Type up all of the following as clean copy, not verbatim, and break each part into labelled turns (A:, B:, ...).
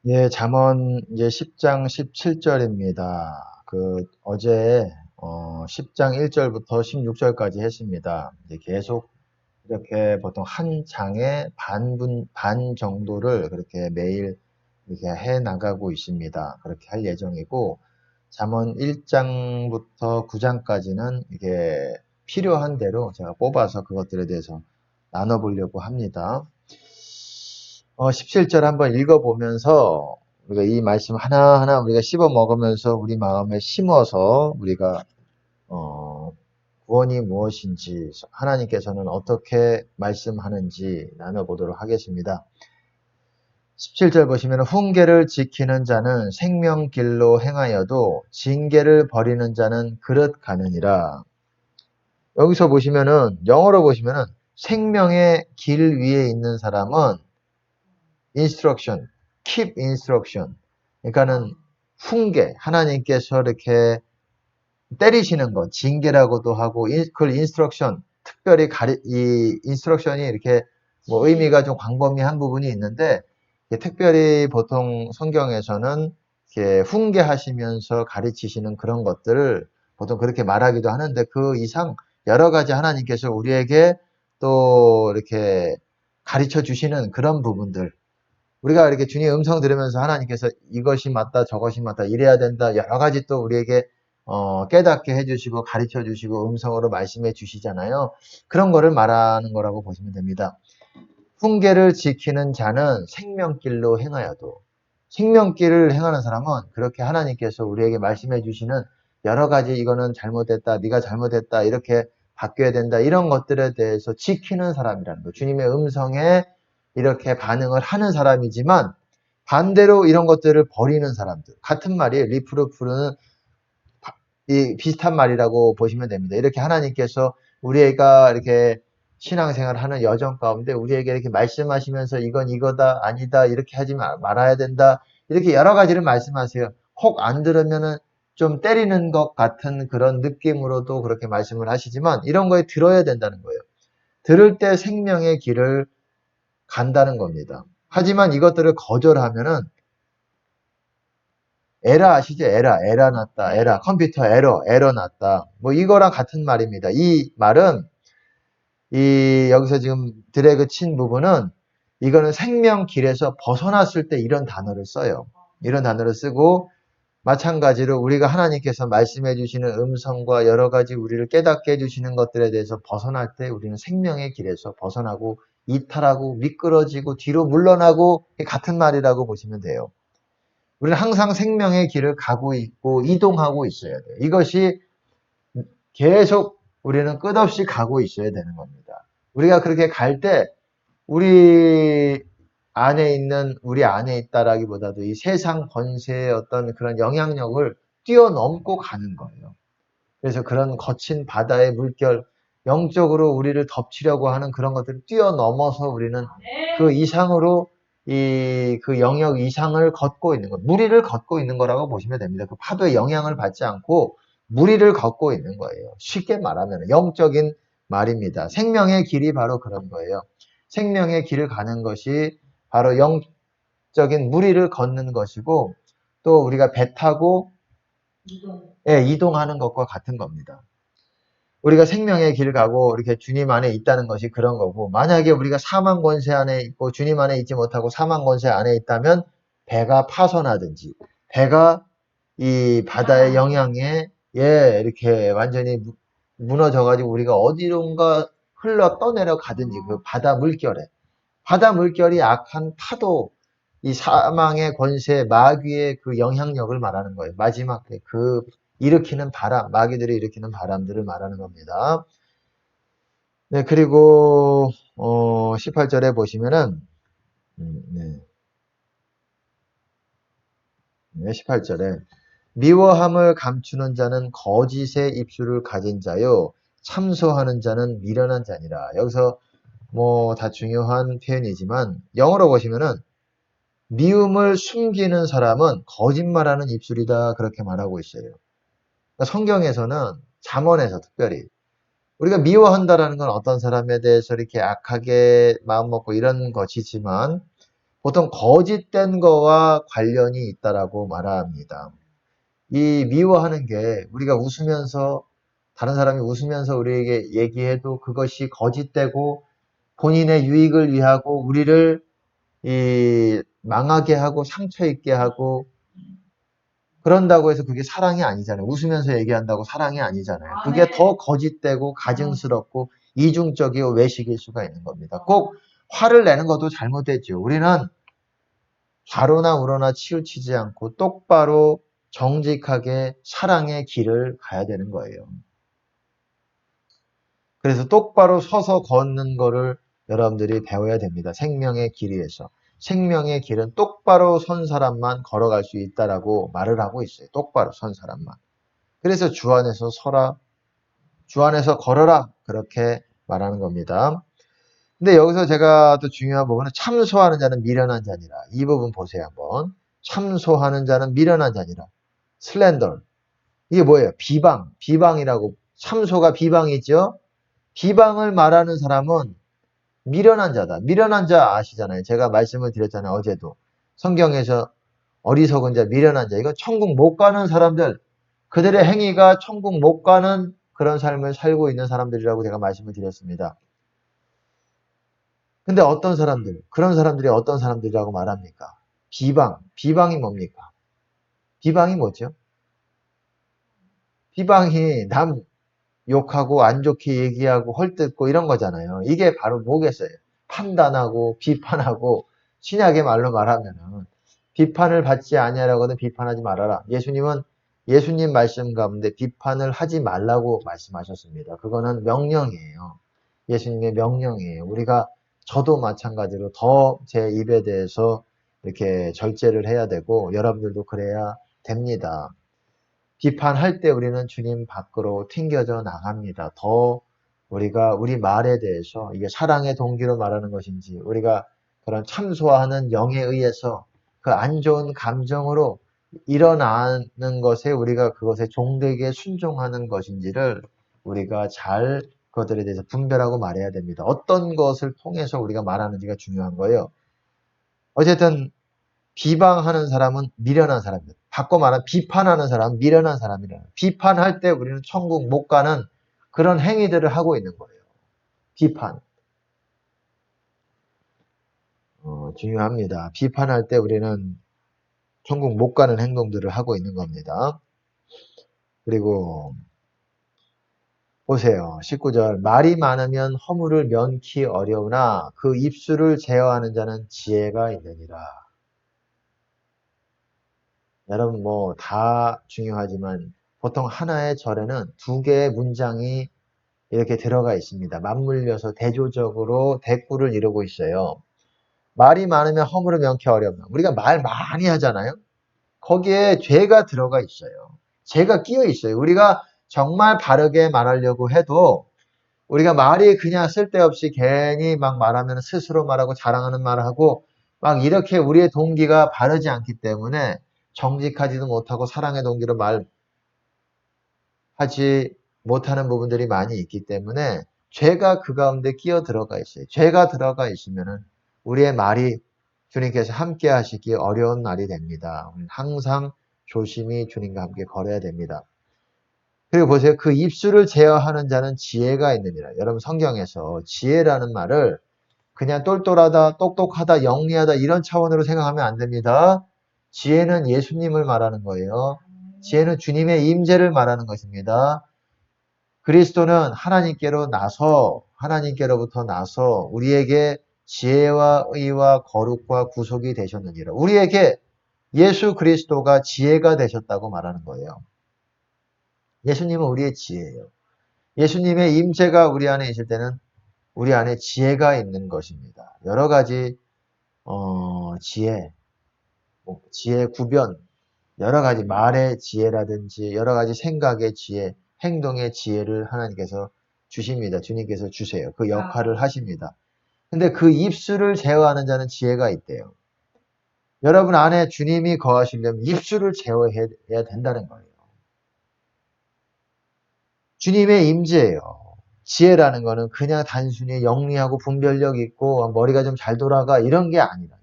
A: 예, 잠언 이제 10장 17절입니다. 어제 10장 1절부터 16절까지 했습니다. 이제 계속 이렇게 보통 한 장의 반 정도를 그렇게 매일 이렇게 해 나가고 있습니다. 그렇게 할 예정이고, 잠언 1장부터 9장까지는 이게 필요한 대로 제가 뽑아서 그것들에 대해서 나눠보려고 합니다. 17절 한번 읽어보면서 우리가 이 말씀 하나하나 우리가 씹어 먹으면서 우리 마음에 심어서 우리가 구원이 무엇인지 하나님께서는 어떻게 말씀하는지 나눠보도록 하겠습니다. 17절 보시면 훈계를 지키는 자는 생명길로 행하여도 징계를 버리는 자는 그릇 가느니라. 여기서 보시면은 영어로 보시면은 생명의 길 위에 있는 사람은 instruction, keep instruction. 그러니까는 훈계, 하나님께서 이렇게 때리시는 것, 징계라고도 하고, 그걸 instruction, 특별히 이 instruction이 이렇게 뭐 의미가 좀 광범위한 부분이 있는데, 특별히 보통 성경에서는 이렇게 훈계하시면서 가르치시는 그런 것들을 보통 그렇게 말하기도 하는데, 그 이상 여러 가지 하나님께서 우리에게 또 이렇게 가르쳐 주시는 그런 부분들, 우리가 이렇게 주님의 음성 들으면서 하나님께서 이것이 맞다, 저것이 맞다, 이래야 된다, 여러 가지 또 우리에게 깨닫게 해주시고 가르쳐 주시고 음성으로 말씀해 주시잖아요. 그런 거를 말하는 거라고 보시면 됩니다. 훈계를 지키는 자는 생명길로 행하여도, 생명길을 행하는 사람은 그렇게 하나님께서 우리에게 말씀해 주시는 여러 가지 이거는 잘못됐다, 네가 잘못했다, 이렇게 바뀌어야 된다, 이런 것들에 대해서 지키는 사람이라는 거. 주님의 음성에 이렇게 반응을 하는 사람이지만 반대로 이런 것들을 버리는 사람들. 같은 말이에요. 리프루프는 비슷한 말이라고 보시면 됩니다. 이렇게 하나님께서 우리가 이렇게 신앙생활을 하는 여정 가운데 우리에게 이렇게 말씀하시면서 이건 이거다, 아니다, 이렇게 하지 말아야 된다, 이렇게 여러 가지를 말씀하세요. 혹 안 들으면은 좀 때리는 것 같은 그런 느낌으로도 그렇게 말씀을 하시지만 이런 거에 들어야 된다는 거예요. 들을 때 생명의 길을 간다는 겁니다. 하지만 이것들을 거절하면은 에라 아시죠? 에라 났다. 에라 컴퓨터 에러 났다. 뭐 이거랑 같은 말입니다. 이 말은 이 여기서 지금 드래그 친 부분은 이거는 생명길에서 벗어났을 때 이런 단어를 써요. 이런 단어를 쓰고 마찬가지로 우리가 하나님께서 말씀해 주시는 음성과 여러 가지 우리를 깨닫게 해 주시는 것들에 대해서 벗어날 때 우리는 생명의 길에서 벗어나고 이탈하고 미끄러지고 뒤로 물러나고 같은 말이라고 보시면 돼요. 우리는 항상 생명의 길을 가고 있고 이동하고 있어야 돼요. 이것이 계속 우리는 끝없이 가고 있어야 되는 겁니다. 우리가 그렇게 갈 때 우리 안에 있다라기보다도 이 세상 권세의 어떤 그런 영향력을 뛰어넘고 가는 거예요. 그래서 그런 거친 바다의 물결, 영적으로 우리를 덮치려고 하는 그런 것들을 뛰어넘어서 우리는 그 이상으로 그 영역 이상을 걷고 있는 거, 무리를 걷고 있는 거라고 보시면 됩니다. 그 파도의 영향을 받지 않고 무리를 걷고 있는 거예요. 쉽게 말하면 영적인 말입니다. 생명의 길이 바로 그런 거예요. 생명의 길을 가는 것이 바로 영적인 무리를 걷는 것이고 또 우리가 배 타고 이동하는 것과 같은 겁니다. 우리가 생명의 길 가고 이렇게 주님 안에 있다는 것이 그런 거고, 만약에 우리가 사망 권세 안에 있고 주님 안에 있지 못하고 사망 권세 안에 있다면 배가 파손하든지 배가 이 바다의 영향에 이렇게 완전히 무너져 가지고 우리가 어디론가 흘러 떠내려 가든지 그 바다 물결이 악한 파도, 이 사망의 권세, 마귀의 그 영향력을 말하는 거예요. 마지막 그 일으키는 바람, 마귀들이 일으키는 바람들을 말하는 겁니다. 네, 그리고 18절에 보시면은 네, 18절에 미워함을 감추는 자는 거짓의 입술을 가진 자요 참소하는 자는 미련한 자니라. 여기서 뭐 다 중요한 표현이지만 영어로 보시면은 미움을 숨기는 사람은 거짓말하는 입술이다 그렇게 말하고 있어요. 그러니까 성경에서는 잠언에서 특별히 우리가 미워한다라는 건 어떤 사람에 대해서 이렇게 악하게 마음먹고 이런 것이지만 보통 거짓된 거와 관련이 있다라고 말합니다. 이 미워하는 게 우리가 웃으면서 다른 사람이 웃으면서 우리에게 얘기해도 그것이 거짓되고 본인의 유익을 위하고 우리를 망하게 하고 상처 입게 하고 그런다고 해서 그게 사랑이 아니잖아요. 웃으면서 얘기한다고 사랑이 아니잖아요. 그게 더 거짓되고 가증스럽고 이중적이고 외식일 수가 있는 겁니다. 꼭 화를 내는 것도 잘못됐죠. 우리는 좌로나 우로나 치우치지 않고 똑바로 정직하게 사랑의 길을 가야 되는 거예요. 그래서 똑바로 서서 걷는 거를 여러분들이 배워야 됩니다. 생명의 길 위에서. 생명의 길은 똑바로 선 사람만 걸어갈 수 있다라고 말을 하고 있어요. 똑바로 선 사람만. 그래서 주 안에서 서라, 주 안에서 걸어라 그렇게 말하는 겁니다. 근데 여기서 제가 또 중요한 부분은 참소하는 자는 미련한 자니라. 이 부분 보세요 한번. 참소하는 자는 미련한 자니라. 슬렌더. 이게 뭐예요? 비방. 비방이라고. 참소가 비방이죠. 비방을 말하는 사람은 미련한 자다. 미련한 자 아시잖아요. 제가 말씀을 드렸잖아요. 어제도. 성경에서 어리석은 자, 미련한 자. 이거 천국 못 가는 사람들. 그들의 행위가 천국 못 가는 그런 삶을 살고 있는 사람들이라고 제가 말씀을 드렸습니다. 근데 어떤 사람들, 그런 사람들이 어떤 사람들이라고 말합니까? 비방. 비방이 뭡니까? 비방이 뭐죠? 비방이 남 욕하고 안 좋게 얘기하고 헐뜯고 이런 거잖아요. 이게 바로 뭐겠어요? 판단하고 비판하고 신약의 말로 말하면은 비판을 받지 아니하라고는 비판하지 말아라. 예수님은 예수님 말씀 가운데 비판을 하지 말라고 말씀하셨습니다. 그거는 명령이에요. 예수님의 명령이에요. 우리가 저도 마찬가지로 더 제 입에 대해서 이렇게 절제를 해야 되고 여러분들도 그래야 됩니다. 비판할 때 우리는 주님 밖으로 튕겨져 나갑니다. 더 우리가 우리 말에 대해서 이게 사랑의 동기로 말하는 것인지 우리가 그런 참소하는 영에 의해서 그 안 좋은 감정으로 일어나는 것에 우리가 그것에 종되게 순종하는 것인지를 우리가 잘 그것들에 대해서 분별하고 말해야 됩니다. 어떤 것을 통해서 우리가 말하는지가 중요한 거예요. 어쨌든 비방하는 사람은 미련한 사람입니다. 바꿔 말하면 비판하는 사람은 미련한 사람이라. 비판할 때 우리는 천국 못 가는 그런 행위들을 하고 있는 거예요. 비판. 중요합니다. 비판할 때 우리는 천국 못 가는 행동들을 하고 있는 겁니다. 그리고 보세요. 19절. 말이 많으면 허물을 면키 어려우나 그 입술을 제어하는 자는 지혜가 있느니라. 여러분 뭐 다 중요하지만 보통 하나의 절에는 두 개의 문장이 이렇게 들어가 있습니다. 맞물려서 대조적으로 대꾸를 이루고 있어요. 말이 많으면 허물을 명키 어렵나. 우리가 말 많이 하잖아요. 거기에 죄가 들어가 있어요. 죄가 끼어 있어요. 우리가 정말 바르게 말하려고 해도 우리가 말이 그냥 쓸데없이 괜히 막 말하면 스스로 말하고 자랑하는 말을 하고 막 이렇게 우리의 동기가 바르지 않기 때문에 정직하지도 못하고 사랑의 동기로 말하지 못하는 부분들이 많이 있기 때문에 죄가 그 가운데 끼어 들어가 있어요. 죄가 들어가 있으면은 우리의 말이 주님께서 함께 하시기 어려운 날이 됩니다. 항상 조심히 주님과 함께 걸어야 됩니다. 그리고 보세요. 그 입술을 제어하는 자는 지혜가 있느니라. 여러분 성경에서 지혜라는 말을 그냥 똘똘하다, 똑똑하다, 영리하다 이런 차원으로 생각하면 안 됩니다. 지혜는 예수님을 말하는 거예요. 지혜는 주님의 임재를 말하는 것입니다. 그리스도는 하나님께로부터 나서 우리에게 지혜와 의와 거룩과 구속이 되셨느니라. 우리에게 예수 그리스도가 지혜가 되셨다고 말하는 거예요. 예수님은 우리의 지혜예요. 예수님의 임재가 우리 안에 있을 때는 우리 안에 지혜가 있는 것입니다. 여러 가지 지혜, 지혜 구변, 여러 가지 말의 지혜라든지 여러 가지 생각의 지혜, 행동의 지혜를 하나님께서 주십니다. 주님께서 주세요. 그 역할을 하십니다. 근데 그 입술을 제어하는 자는 지혜가 있대요. 여러분 안에 주님이 거하시려면 입술을 제어해야 된다는 거예요. 주님의 임재예요. 지혜라는 거는 그냥 단순히 영리하고 분별력 있고 머리가 좀 잘 돌아가 이런 게 아니라니까.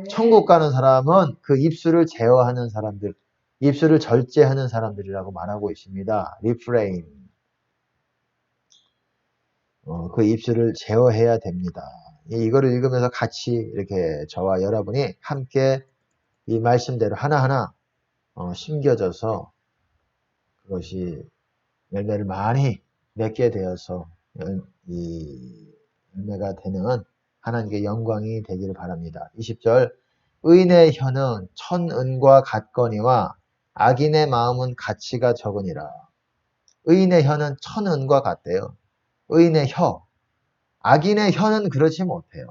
A: 천국 가는 사람은 그 입술을 제어하는 사람들, 입술을 절제하는 사람들이라고 말하고 있습니다. 리프레인. 그 입술을 제어해야 됩니다. 이거를 읽으면서 같이 이렇게 저와 여러분이 함께 이 말씀대로 하나하나 심겨져서 그것이 열매를 많이 맺게 되어서 이 열매가 되는 하나님께 영광이 되기를 바랍니다. 20절 의인의 혀는 천은과 같거니와 악인의 마음은 가치가 적으니라. 의인의 혀는 천은과 같대요. 의인의 혀. 악인의 혀는 그렇지 못해요.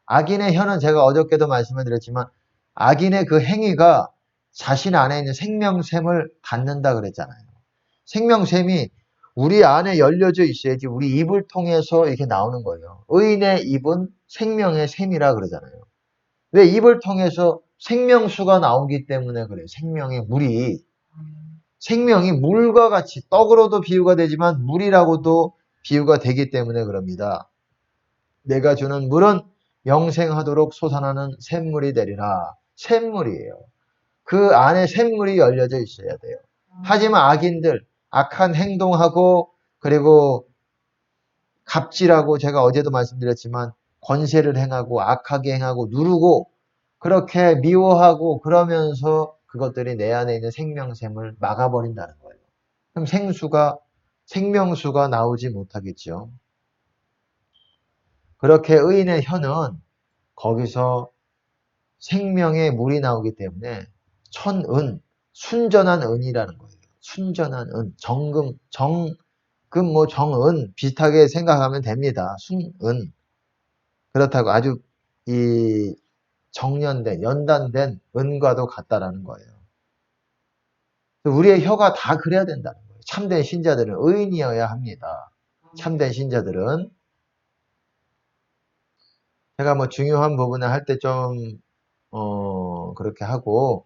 A: 악인의 혀는 제가 어저께도 말씀을 드렸지만 악인의 그 행위가 자신 안에 있는 생명샘을 닫는다 그랬잖아요. 생명샘이 우리 안에 열려져 있어야지 우리 입을 통해서 이렇게 나오는 거예요. 의인의 입은 생명의 샘이라 그러잖아요. 왜 입을 통해서 생명수가 나오기 때문에 그래요. 생명의 물이. 생명이 물과 같이 떡으로도 비유가 되지만 물이라고도 비유가 되기 때문에 그럽니다. 내가 주는 물은 영생하도록 솟아나는 샘물이 되리라. 샘물이에요. 그 안에 샘물이 열려져 있어야 돼요. 하지만 악인들, 악한 행동하고 그리고 갑질하고 제가 어제도 말씀드렸지만 권세를 행하고 악하게 행하고 누르고 그렇게 미워하고 그러면서 그것들이 내 안에 있는 생명샘을 막아버린다는 거예요. 그럼 생명수가 나오지 못하겠죠. 그렇게 의인의 혀는 거기서 생명의 물이 나오기 때문에 천은, 순전한 은이라는 거예요. 순전한 은, 정금, 뭐 정은 비슷하게 생각하면 됩니다. 순은. 그렇다고 아주 이 정련된, 연단된 은과도 같다라는 거예요. 우리의 혀가 다 그래야 된다는 거예요. 참된 신자들은 의인이어야 합니다. 참된 신자들은. 제가 뭐 중요한 부분을 할 때 좀, 그렇게 하고,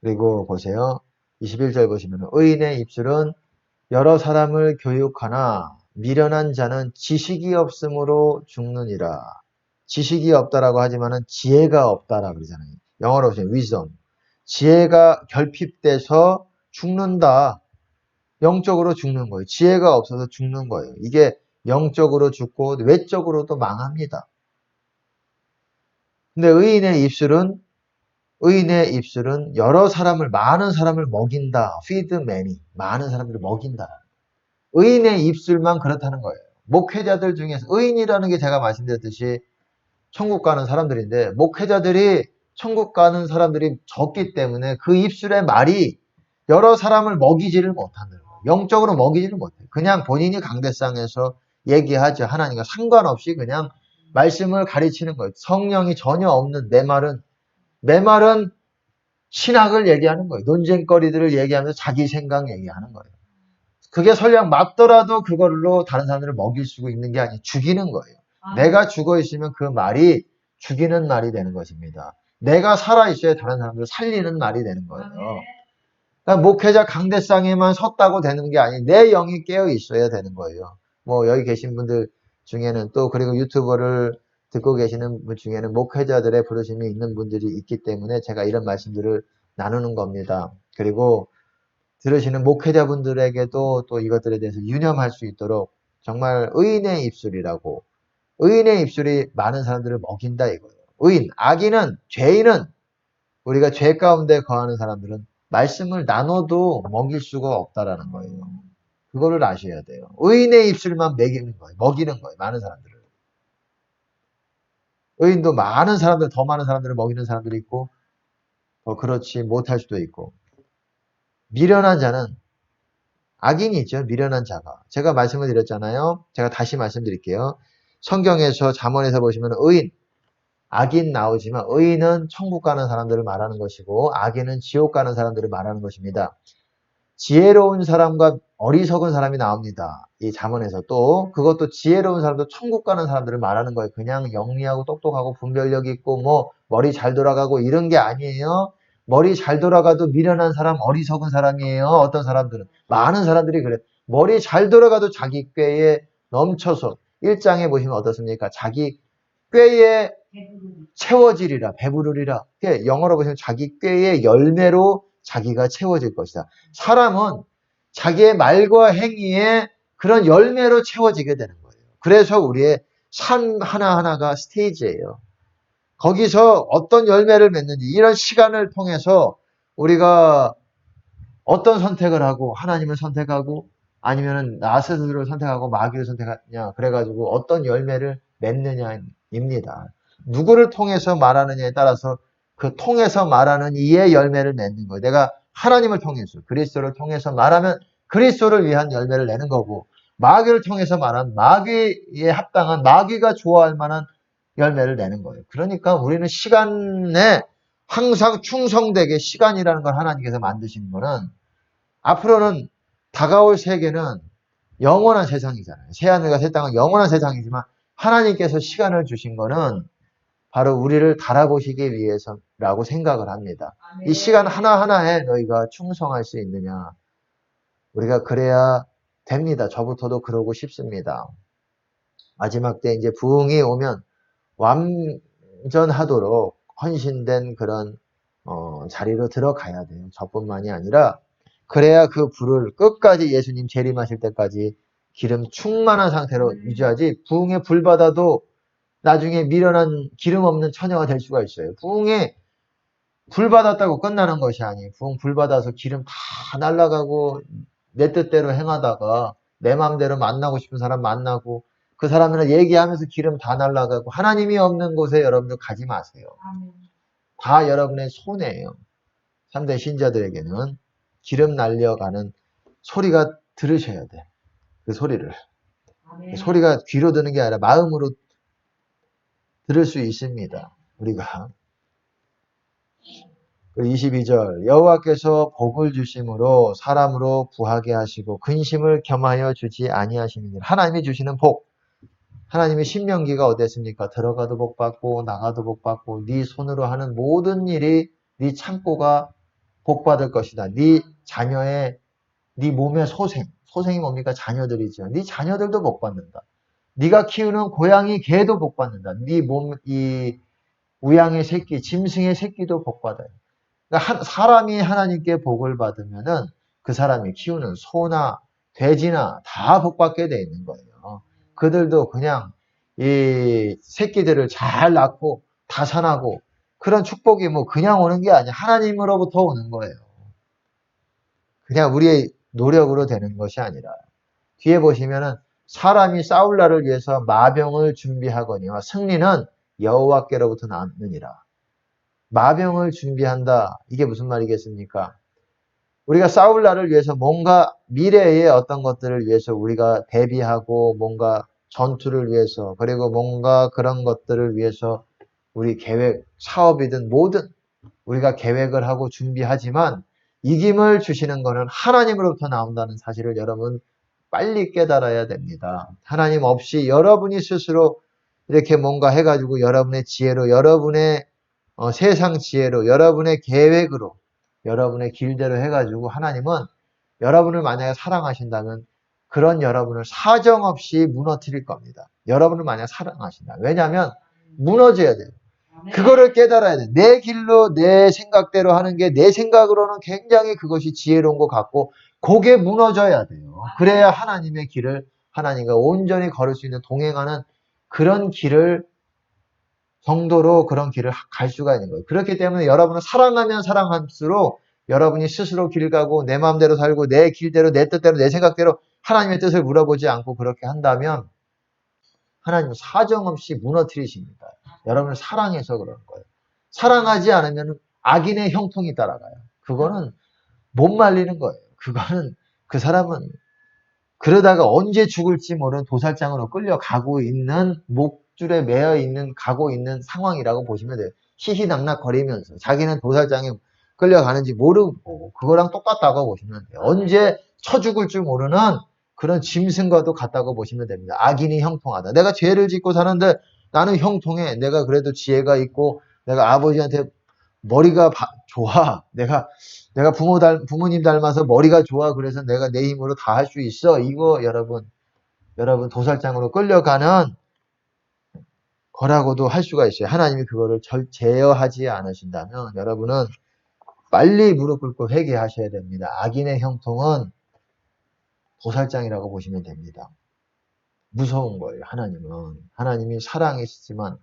A: 그리고 보세요. 21절 보시면, 의인의 입술은 여러 사람을 교육하나 미련한 자는 지식이 없으므로 죽느니라. 지식이 없다라고 하지만은 지혜가 없다라 그러잖아요. 영어로 보시면 wisdom. 지혜가 결핍돼서 죽는다. 영적으로 죽는 거예요. 지혜가 없어서 죽는 거예요. 이게 영적으로 죽고 외적으로도 망합니다. 근데 의인의 입술은 여러 사람을, 많은 사람을 먹인다. feed many. 많은 사람들을 먹인다. 의인의 입술만 그렇다는 거예요. 목회자들 중에서 의인이라는 게 제가 말씀드렸듯이 천국 가는 사람들인데 목회자들이 천국 가는 사람들이 적기 때문에 그 입술의 말이 여러 사람을 먹이지를 못한다는 거예요. 영적으로 먹이지를 못해요. 그냥 본인이 강대상에서 얘기하죠. 하나님과 상관없이 그냥 말씀을 가르치는 거예요. 성령이 전혀 없는 내 말은 신학을 얘기하는 거예요. 논쟁거리들을 얘기하면서 자기 생각 얘기하는 거예요. 그게 설령 맞더라도 그걸로 다른 사람들을 먹일 수 있는 게 아니고 죽이는 거예요. 내가 죽어 있으면 그 말이 죽이는 말이 되는 것입니다. 내가 살아 있어야 다른 사람들을 살리는 말이 되는 거예요. 그러니까 목회자 강대상에만 섰다고 되는 게 아니고 내 영이 깨어 있어야 되는 거예요. 뭐 여기 계신 분들 중에는 또 그리고 유튜버를 듣고 계시는 분 중에는 목회자들의 부르심이 있는 분들이 있기 때문에 제가 이런 말씀들을 나누는 겁니다. 그리고 들으시는 목회자분들에게도 또 이것들에 대해서 유념할 수 있도록 정말 의인의 입술이라고 의인의 입술이 많은 사람들을 먹인다 이거예요. 악인은 죄인은 우리가 죄 가운데 거하는 사람들은 말씀을 나눠도 먹일 수가 없다라는 거예요. 그거를 아셔야 돼요. 의인의 입술만 먹이는 거예요. 많은 사람들을. 의인도 많은 사람들, 더 많은 사람들을 먹이는 사람들이 있고 더 그렇지 못할 수도 있고 미련한 자는 악인이 있죠. 미련한 자가. 제가 말씀을 드렸잖아요. 제가 다시 말씀드릴게요. 성경에서 잠언에서 보시면 악인 나오지만 의인은 천국 가는 사람들을 말하는 것이고 악인은 지옥 가는 사람들을 말하는 것입니다. 지혜로운 사람과 어리석은 사람이 나옵니다. 이 잠언에서 또 그것도 지혜로운 사람도 천국 가는 사람들을 말하는 거예요. 그냥 영리하고 똑똑하고 분별력 있고 뭐 머리 잘 돌아가고 이런 게 아니에요. 머리 잘 돌아가도 미련한 사람, 어리석은 사람이에요. 어떤 사람들은. 많은 사람들이 그래. 머리 잘 돌아가도 자기 꾀에 넘쳐서 1장에 보시면 어떻습니까? 자기 꾀에 채워지리라, 배부르리라. 영어로 보시면 자기 꾀의 열매로 자기가 채워질 것이다. 사람은 자기의 말과 행위에 그런 열매로 채워지게 되는 거예요. 그래서 우리의 삶 하나하나가 스테이지예요. 거기서 어떤 열매를 맺는지 이런 시간을 통해서 우리가 어떤 선택을 하고 하나님을 선택하고 아니면은 나 스스로를 선택하고 마귀를 선택하냐 그래가지고 어떤 열매를 맺느냐입니다. 누구를 통해서 말하느냐에 따라서 그 통해서 말하는 이의 열매를 맺는 거예요. 내가 하나님을 통해서 그리스도를 통해서 말하면 그리스도를 위한 열매를 내는 거고 마귀를 통해서 말하면 마귀에 합당한 마귀가 좋아할 만한 열매를 내는 거예요. 그러니까 우리는 시간에 항상 충성되게 시간이라는 걸 하나님께서 만드신 거는 앞으로는 다가올 세계는 영원한 세상이잖아요. 새하늘과 새 땅은 영원한 세상이지만 하나님께서 시간을 주신 거는 바로 우리를 달아보시기 위해서라고 생각을 합니다. 이 시간 하나하나에 너희가 충성할 수 있느냐. 우리가 그래야 됩니다. 저부터도 그러고 싶습니다. 마지막 때 이제 부흥이 오면 완전하도록 헌신된 그런 자리로 들어가야 돼요. 저뿐만이 아니라 그래야 그 불을 끝까지 예수님 재림하실 때까지 기름 충만한 상태로 유지하지 부흥에 불 받아도 나중에 미련한 기름 없는 처녀가 될 수가 있어요. 부흥에 불 받았다고 끝나는 것이 아니에요. 부흥 불 받아서 기름 다 날아가고 내 뜻대로 행하다가 내 마음대로 만나고 싶은 사람 만나고 그 사람이랑 얘기하면서 기름 다 날아가고 하나님이 없는 곳에 여러분들 가지 마세요. 다 여러분의 손해예요. 3대 신자들에게는 기름 날려가는 소리가 들으셔야 돼. 그 소리를. 그 소리가 귀로 드는 게 아니라 마음으로 들을 수 있습니다. 우리가. 22절 여호와께서 복을 주심으로 사람으로 구하게 하시고 근심을 겸하여 주지 아니하시느니라. 하나님이 주시는 복. 하나님의 신명기가 어땠습니까? 들어가도 복 받고 나가도 복 받고 네 손으로 하는 모든 일이 네 창고가 복 받을 것이다. 네 자녀의 네 몸의 소생이 뭡니까? 자녀들이죠. 네 자녀들도 복 받는다. 네가 키우는 고양이 개도 복 받는다. 네 몸 이 우양의 새끼, 짐승의 새끼도 복 받아요. 그러니까 사람이 하나님께 복을 받으면은 그 사람이 키우는 소나 돼지나 다 복 받게 돼 있는 거예요. 그들도 그냥 이 새끼들을 잘 낳고 다산하고 그런 축복이 뭐 그냥 오는 게 아니야. 하나님으로부터 오는 거예요. 그냥 우리의 노력으로 되는 것이 아니라 뒤에 보시면은 사람이 싸울 날을 위해서 마병을 준비하거니와 승리는 여호와께로부터 나느니라. 마병을 준비한다. 이게 무슨 말이겠습니까? 우리가 싸울 날을 위해서 뭔가 미래의 어떤 것들을 위해서 우리가 대비하고 뭔가 전투를 위해서 그리고 뭔가 그런 것들을 위해서 우리 계획, 사업이든 뭐든 우리가 계획을 하고 준비하지만 이김을 주시는 것은 하나님으로부터 나온다는 사실을 여러분 빨리 깨달아야 됩니다. 하나님 없이 여러분이 스스로 이렇게 뭔가 해가지고 여러분의 지혜로 여러분의 세상 지혜로 여러분의 계획으로 여러분의 길대로 해가지고 하나님은 여러분을 만약에 사랑하신다면 그런 여러분을 사정없이 무너뜨릴 겁니다. 여러분을 만약에 사랑하신다. 왜냐하면 무너져야 돼요. 그거를 깨달아야 돼. 내 길로 내 생각대로 하는 게 내 생각으로는 굉장히 그것이 지혜로운 것 같고 그게 무너져야 돼요. 그래야 하나님의 길을 하나님과 온전히 걸을 수 있는 동행하는 그런 길을 정도로 그런 길을 갈 수가 있는 거예요. 그렇기 때문에 여러분은 사랑하면 사랑할수록 여러분이 스스로 길 가고 내 마음대로 살고 내 길대로 내 뜻대로 내 생각대로 하나님의 뜻을 물어보지 않고 그렇게 한다면 하나님은 사정없이 무너뜨리십니다. 여러분을 사랑해서 그런 거예요. 사랑하지 않으면 악인의 형통이 따라가요. 그거는 못 말리는 거예요. 그거는 그 사람은 그러다가 언제 죽을지 모르는 도살장으로 끌려가고 있는 목줄에 매여 있는 가고 있는 상황이라고 보시면 돼요. 희희낙낙거리면서 자기는 도살장에 끌려가는지 모르고 그거랑 똑같다고 보시면 돼요. 언제 쳐 죽을 줄 모르는 그런 짐승과도 같다고 보시면 됩니다. 악인이 형통하다. 내가 죄를 짓고 사는데 나는 형통해. 내가 그래도 지혜가 있고 내가 아버지한테 머리가 좋아. 내가 부모님 닮아서 머리가 좋아. 그래서 내가 내 힘으로 다 할 수 있어. 이거 여러분 여러분 도살장으로 끌려가는 거라고도 할 수가 있어요. 하나님이 그거를 제어하지 않으신다면 여러분은 빨리 무릎 꿇고 회개하셔야 됩니다. 악인의 형통은 도살장이라고 보시면 됩니다. 무서운 거예요. 하나님이 사랑이시지만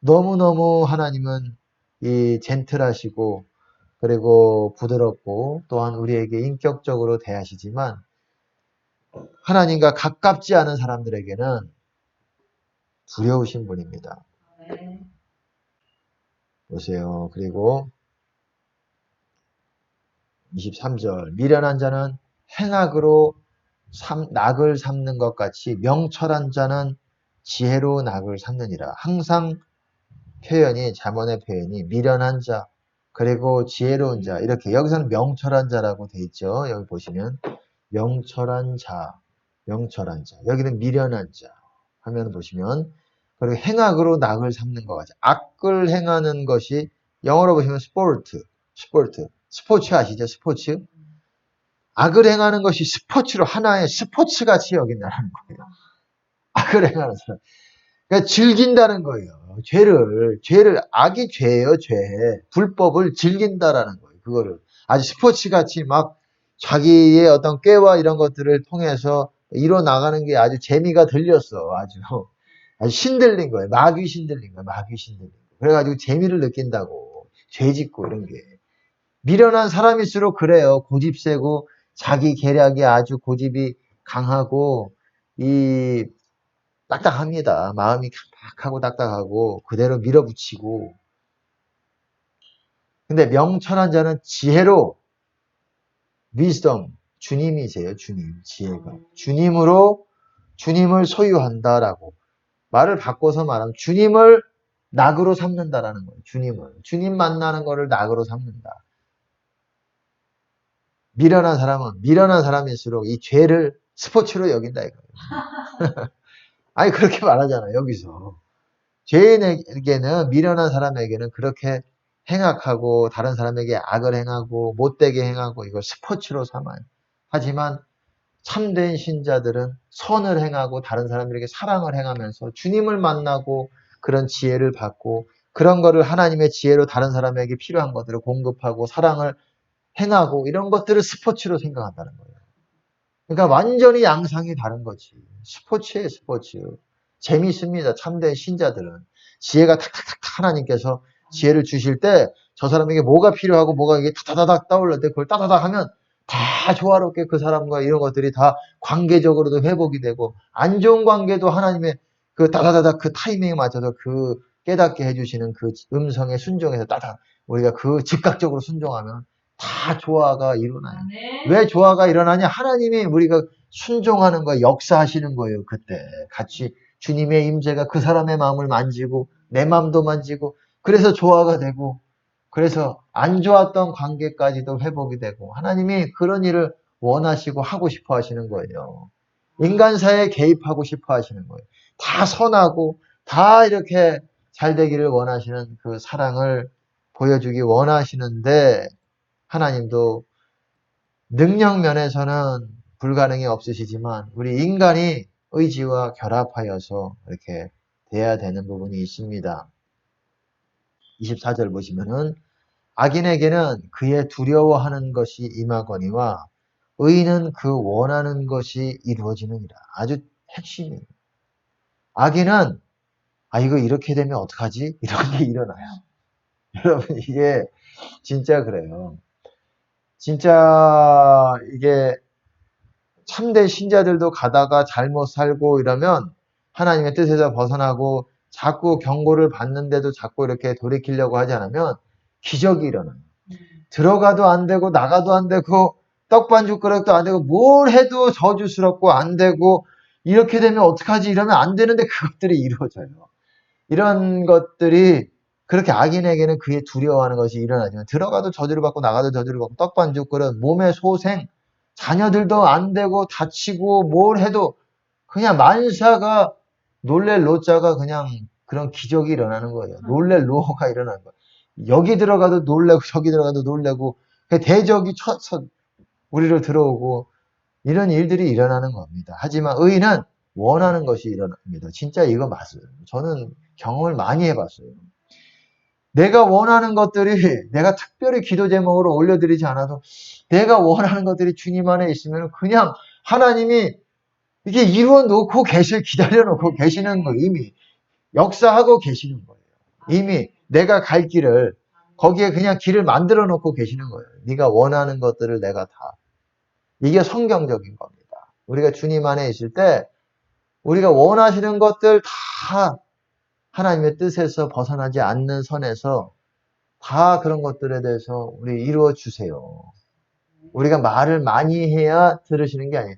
A: 너무너무 하나님은 이 젠틀하시고 그리고 부드럽고 또한 우리에게 인격적으로 대하시지만 하나님과 가깝지 않은 사람들에게는 두려우신 분입니다. 보세요. 그리고 23절 미련한 자는 행악으로 낙을 삼는 것 같이 명철한 자는 지혜로 낙을 삼느니라. 항상 잠언의 표현이 미련한 자 그리고 지혜로운 자 이렇게 여기서는 명철한 자라고 돼 있죠. 여기 보시면 명철한 자 여기는 미련한 자 화면 보시면 그리고 행악으로 낙을 삼는 것 같이 악을 행하는 것이 영어로 보시면 스포츠 아시죠? 스포츠 악을 행하는 것이 스포츠로 하나의 스포츠같이 여긴다는 거예요. 악을 행하는 사람. 그러니까 즐긴다는 거예요. 악이 죄예요, 죄. 불법을 즐긴다라는 거예요. 그거를. 아주 스포츠같이 막 자기의 어떤 꾀와 이런 것들을 통해서 이뤄나가는 게 아주 재미가 들렸어. 아주 신들린 거예요. 마귀 신들린 거예요. 그래가지고 재미를 느낀다고. 죄 짓고 이런 게. 미련한 사람일수록 그래요. 고집 세고 자기 계략이 아주 고집이 강하고 딱딱합니다. 마음이 깜빡하고 딱딱하고 그대로 밀어붙이고. 근데 명철한 자는 지혜로 wisdom 주님이세요. 지혜가 주님을 소유한다라고 말을 바꿔서 말하면 주님을 낙으로 삼는다라는 거예요. 주님 만나는 거를 낙으로 삼는다. 미련한 사람일수록 이 죄를 스포츠로 여긴다 이거예요. 아니 그렇게 말하잖아요. 여기서 죄인에게는 미련한 사람에게는 그렇게 행악하고 다른 사람에게 악을 행하고 못되게 행하고 이걸 스포츠로 삼아요. 하지만 참된 신자들은 선을 행하고 다른 사람들에게 사랑을 행하면서 주님을 만나고 그런 지혜를 받고 그런 거를 하나님의 지혜로 다른 사람에게 필요한 것들을 공급하고 사랑을 행하고 이런 것들을 스포츠로 생각한다는 거예요. 그러니까 완전히 양상이 다른 거지. 스포츠예요, 스포츠. 재미있습니다. 참된 신자들은. 지혜가 탁탁탁 하나님께서 지혜를 주실 때 저 사람에게 뭐가 필요하고 뭐가 이게 타다닥 떠올릴 때 그걸 따다닥 하면 다 조화롭게 그 사람과 이런 것들이 다 관계적으로도 회복이 되고 안 좋은 관계도 하나님의 그 따다다닥 그 타이밍에 맞춰서 그 깨닫게 해주시는 그 음성에 순종해서 따닥 우리가 그 즉각적으로 순종하면 다 조화가 일어나요. 왜 조화가 일어나냐? 하나님이 우리가 순종하는 거예요. 역사하시는 거예요. 그때 같이 주님의 임재가 그 사람의 마음을 만지고 내 마음도 만지고 그래서 조화가 되고 그래서 안 좋았던 관계까지도 회복이 되고 하나님이 그런 일을 원하시고 하고 싶어 하시는 거예요. 인간사에 개입하고 싶어 하시는 거예요. 다 선하고 다 이렇게 잘 되기를 원하시는 그 사랑을 보여주기 원하시는데 하나님도 능력 면에서는 불가능이 없으시지만 우리 인간이 의지와 결합하여서 이렇게 돼야 되는 부분이 있습니다. 24절 보시면은 악인에게는 그의 두려워하는 것이 임하거니와 의인은 그 원하는 것이 이루어지느니라. 아주 핵심이에요. 악인은 이거 이렇게 되면 어떡하지? 이런 게 일어나요. 여러분 이게 진짜 그래요. 진짜 이게 참된 신자들도 가다가 잘못 살고 이러면 하나님의 뜻에서 벗어나고 자꾸 경고를 받는데도 자꾸 이렇게 돌이키려고 하지 않으면 기적이 일어나요. 들어가도 안 되고 나가도 안 되고 떡반죽 그릇도 안 되고 뭘 해도 저주스럽고 안 되고 이렇게 되면 어떡하지 이러면 안 되는데 그것들이 이루어져요. 이런 것들이 그렇게 악인에게는 그의 두려워하는 것이 일어나지만 들어가도 저주를 받고 나가도 저주를 받고 떡반죽 그릇 몸의 소생 자녀들도 안 되고 다치고 뭘 해도 그냥 만사가 놀랄 노자가 그냥 그런 기적이 일어나는 거예요. 놀랄 노가 일어나는 거예요. 여기 들어가도 놀래고 저기 들어가도 놀래고 대적이 쳐서 우리를 들어오고 이런 일들이 일어나는 겁니다. 하지만 의인은 원하는 것이 일어납니다. 진짜 이거 맞아요. 저는 경험을 많이 해봤어요. 내가 원하는 것들이 내가 특별히 기도 제목으로 올려드리지 않아도 내가 원하는 것들이 주님 안에 있으면 그냥 하나님이 이게 이루어 놓고 기다려 놓고 계시는 거 이미 역사하고 계시는 거예요. 이미 내가 갈 길을 거기에 그냥 길을 만들어 놓고 계시는 거예요. 네가 원하는 것들을 내가 다. 이게 성경적인 겁니다. 우리가 주님 안에 있을 때 우리가 원하시는 것들 다 하나님의 뜻에서 벗어나지 않는 선에서 다 그런 것들에 대해서 우리 이루어 주세요. 우리가 말을 많이 해야 들으시는 게 아니에요.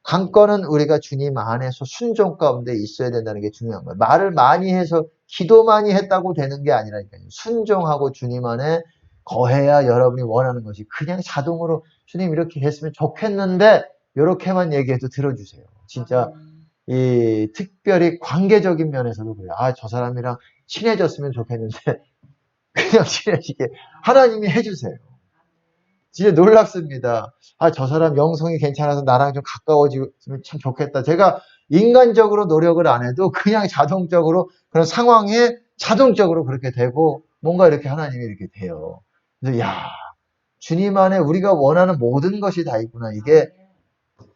A: 관건은 우리가 주님 안에서 순종 가운데 있어야 된다는 게 중요한 거예요. 말을 많이 해서 기도 많이 했다고 되는 게 아니라니까요. 순종하고 주님 안에 거해야 여러분이 원하는 것이 그냥 자동으로 주님 이렇게 했으면 좋겠는데 이렇게만 얘기해도 들어주세요. 진짜 이 특별히 관계적인 면에서도 그래요. 아, 저 사람이랑 친해졌으면 좋겠는데 그냥 친해지게 하나님이 해주세요. 진짜 놀랍습니다. 아, 저 사람 영성이 괜찮아서 나랑 좀 가까워지면 참 좋겠다. 제가 인간적으로 노력을 안 해도 그냥 자동적으로 그런 상황에 자동적으로 그렇게 되고 뭔가 이렇게 하나님이 이렇게 돼요. 그래서 야, 주님 안에 우리가 원하는 모든 것이 다 있구나. 이게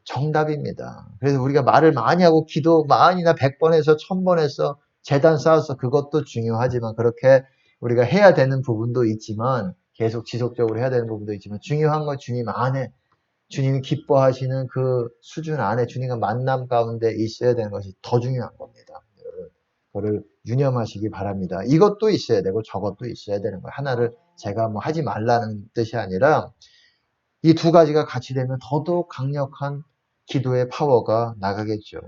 A: 정답입니다. 그래서 우리가 말을 많이 하고 기도 많이나 100번 해서 1000번 해서 재단 쌓아서 그것도 중요하지만 그렇게 우리가 해야 되는 부분도 있지만 계속 지속적으로 해야 되는 부분도 있지만 중요한 건 주님 안에 주님이 기뻐하시는 그 수준 안에 주님과 만남 가운데 있어야 되는 것이 더 중요한 겁니다. 여러분, 그거를 유념하시기 바랍니다. 이것도 있어야 되고 저것도 있어야 되는 거예요. 하나를 제가 뭐 하지 말라는 뜻이 아니라 이 두 가지가 같이 되면 더더욱 강력한 기도의 파워가 나가겠죠.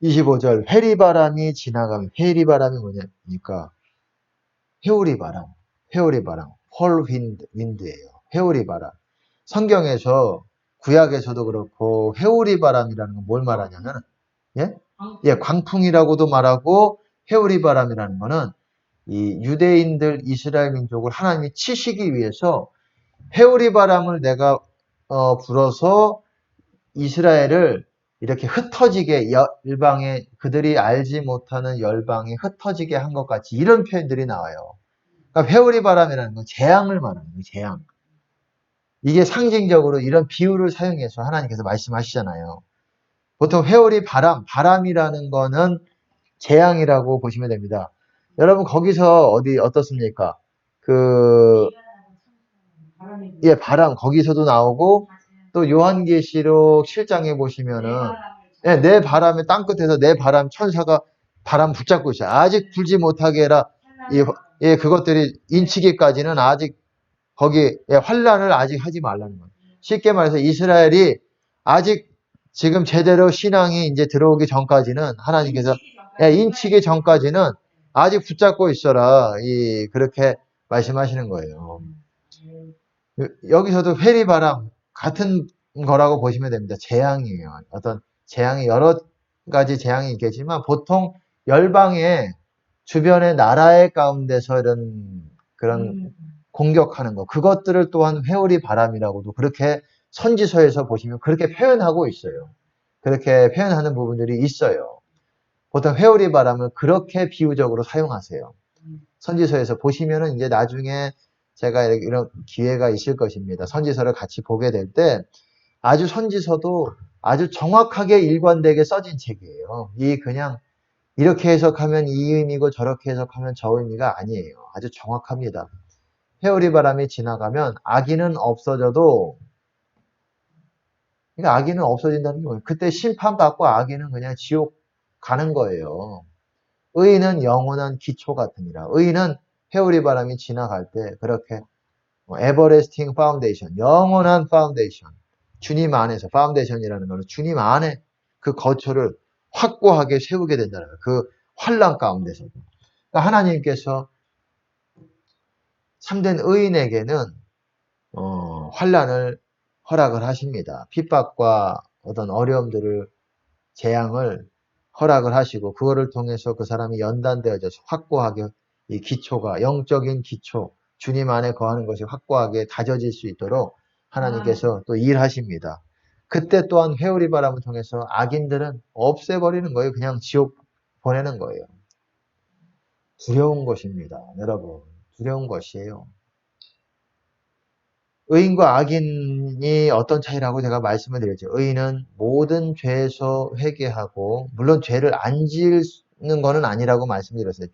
A: 25절 회리바람이 지나가면 회리바람이 뭐냐니까 회오리바람, 회오리바람, 펄윈드예요. 회오리바람. 성경에서 구약에서도 그렇고 회오리바람이라는 건 뭘 말하냐면 예? 예, 광풍이라고도 말하고 회오리바람이라는 거는 이 유대인들 이스라엘 민족을 하나님이 치시기 위해서 회오리바람을 내가 불어서 이스라엘을 이렇게 흩어지게 열방에 그들이 알지 못하는 열방에 흩어지게 한 것 같이 이런 표현들이 나와요. 그러니까 회오리 바람이라는 건 재앙을 말하는 거예요. 재앙. 이게 상징적으로 이런 비유를 사용해서 하나님께서 말씀하시잖아요. 보통 회오리 바람이라는 거는 재앙이라고 보시면 됩니다. 여러분 거기서 어떻습니까? 예, 바람 거기서도 나오고 또 요한계시록 7장에 보시면은 예, 내 바람의 땅끝에서 내 바람 천사가 바람 붙잡고 있어요. 아직 불지 못하게 해라. 예, 그것들이 인치기까지는 아직 거기 예, 환란을 아직 하지 말라는 거예요. 쉽게 말해서 이스라엘이 아직 지금 제대로 신앙이 이제 들어오기 전까지는 하나님께서 예, 인치기 전까지는 아직 붙잡고 있어라. 그렇게 말씀하시는 거예요. 여기서도 회리바람 같은 거라고 보시면 됩니다. 재앙이에요. 어떤 재앙이 여러 가지 재앙이 있겠지만 보통 열방의 주변의 나라의 가운데서 이런 그런 공격하는 거 그것들을 또한 회오리 바람이라고도 그렇게 선지서에서 보시면 그렇게 표현하고 있어요. 그렇게 표현하는 부분들이 있어요. 보통 회오리 바람을 그렇게 비유적으로 사용하세요. 선지서에서 보시면은 이제 나중에 제가 이런 기회가 있을 것입니다. 선지서를 같이 보게 될 때 아주 선지서도 아주 정확하게 일관되게 써진 책이에요. 그냥 이렇게 해석하면 이 의미고 저렇게 해석하면 저 의미가 아니에요. 아주 정확합니다. 회오리 바람이 지나가면 악인은 없어져도 그러니까 악인은 없어진다는 게 뭐예요? 그때 심판받고 악인은 그냥 지옥 가는 거예요. 의인은 영원한 기초 같으니라. 의인은 회오리 바람이 지나갈 때 그렇게 에버레스팅 파운데이션, 영원한 파운데이션, 주님 안에서 파운데이션이라는 것은 주님 안에 그 거처를 확고하게 세우게 된다는 거예요. 그 환란 가운데서도. 그러니까 하나님께서 참된 의인에게는 환란을 허락을 하십니다. 핍박과 어떤 어려움들을 재앙을 허락을 하시고 그거를 통해서 그 사람이 연단되어져서 확고하게 이 기초가 영적인 기초 주님 안에 거하는 것이 확고하게 다져질 수 있도록 하나님께서 또 일하십니다. 그때 또한 회오리 바람을 통해서 악인들은 없애버리는 거예요. 그냥 지옥 보내는 거예요. 두려운 것입니다. 여러분, 두려운 것이에요. 의인과 악인이 어떤 차이라고 제가 말씀을 드렸죠. 의인은 모든 죄에서 회개하고, 물론 죄를 안 짓는 거는 아니라고 말씀드렸어요.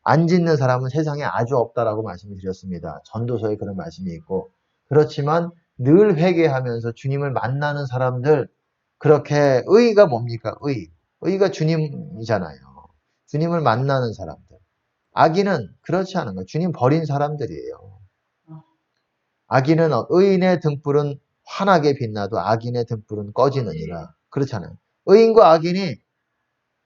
A: 안 짓는 사람은 세상에 아주 없다라고 말씀을 드렸습니다. 전도서에 그런 말씀이 있고. 그렇지만 늘 회개하면서 주님을 만나는 사람들, 그렇게 의가 뭡니까? 의가 주님이잖아요. 주님을 만나는 사람들. 악인은 그렇지 않은 거예요. 주님 버린 사람들이에요. 악인은 의인의 등불은 환하게 빛나도 악인의 등불은 꺼지느니라. 그렇잖아요. 의인과 악인이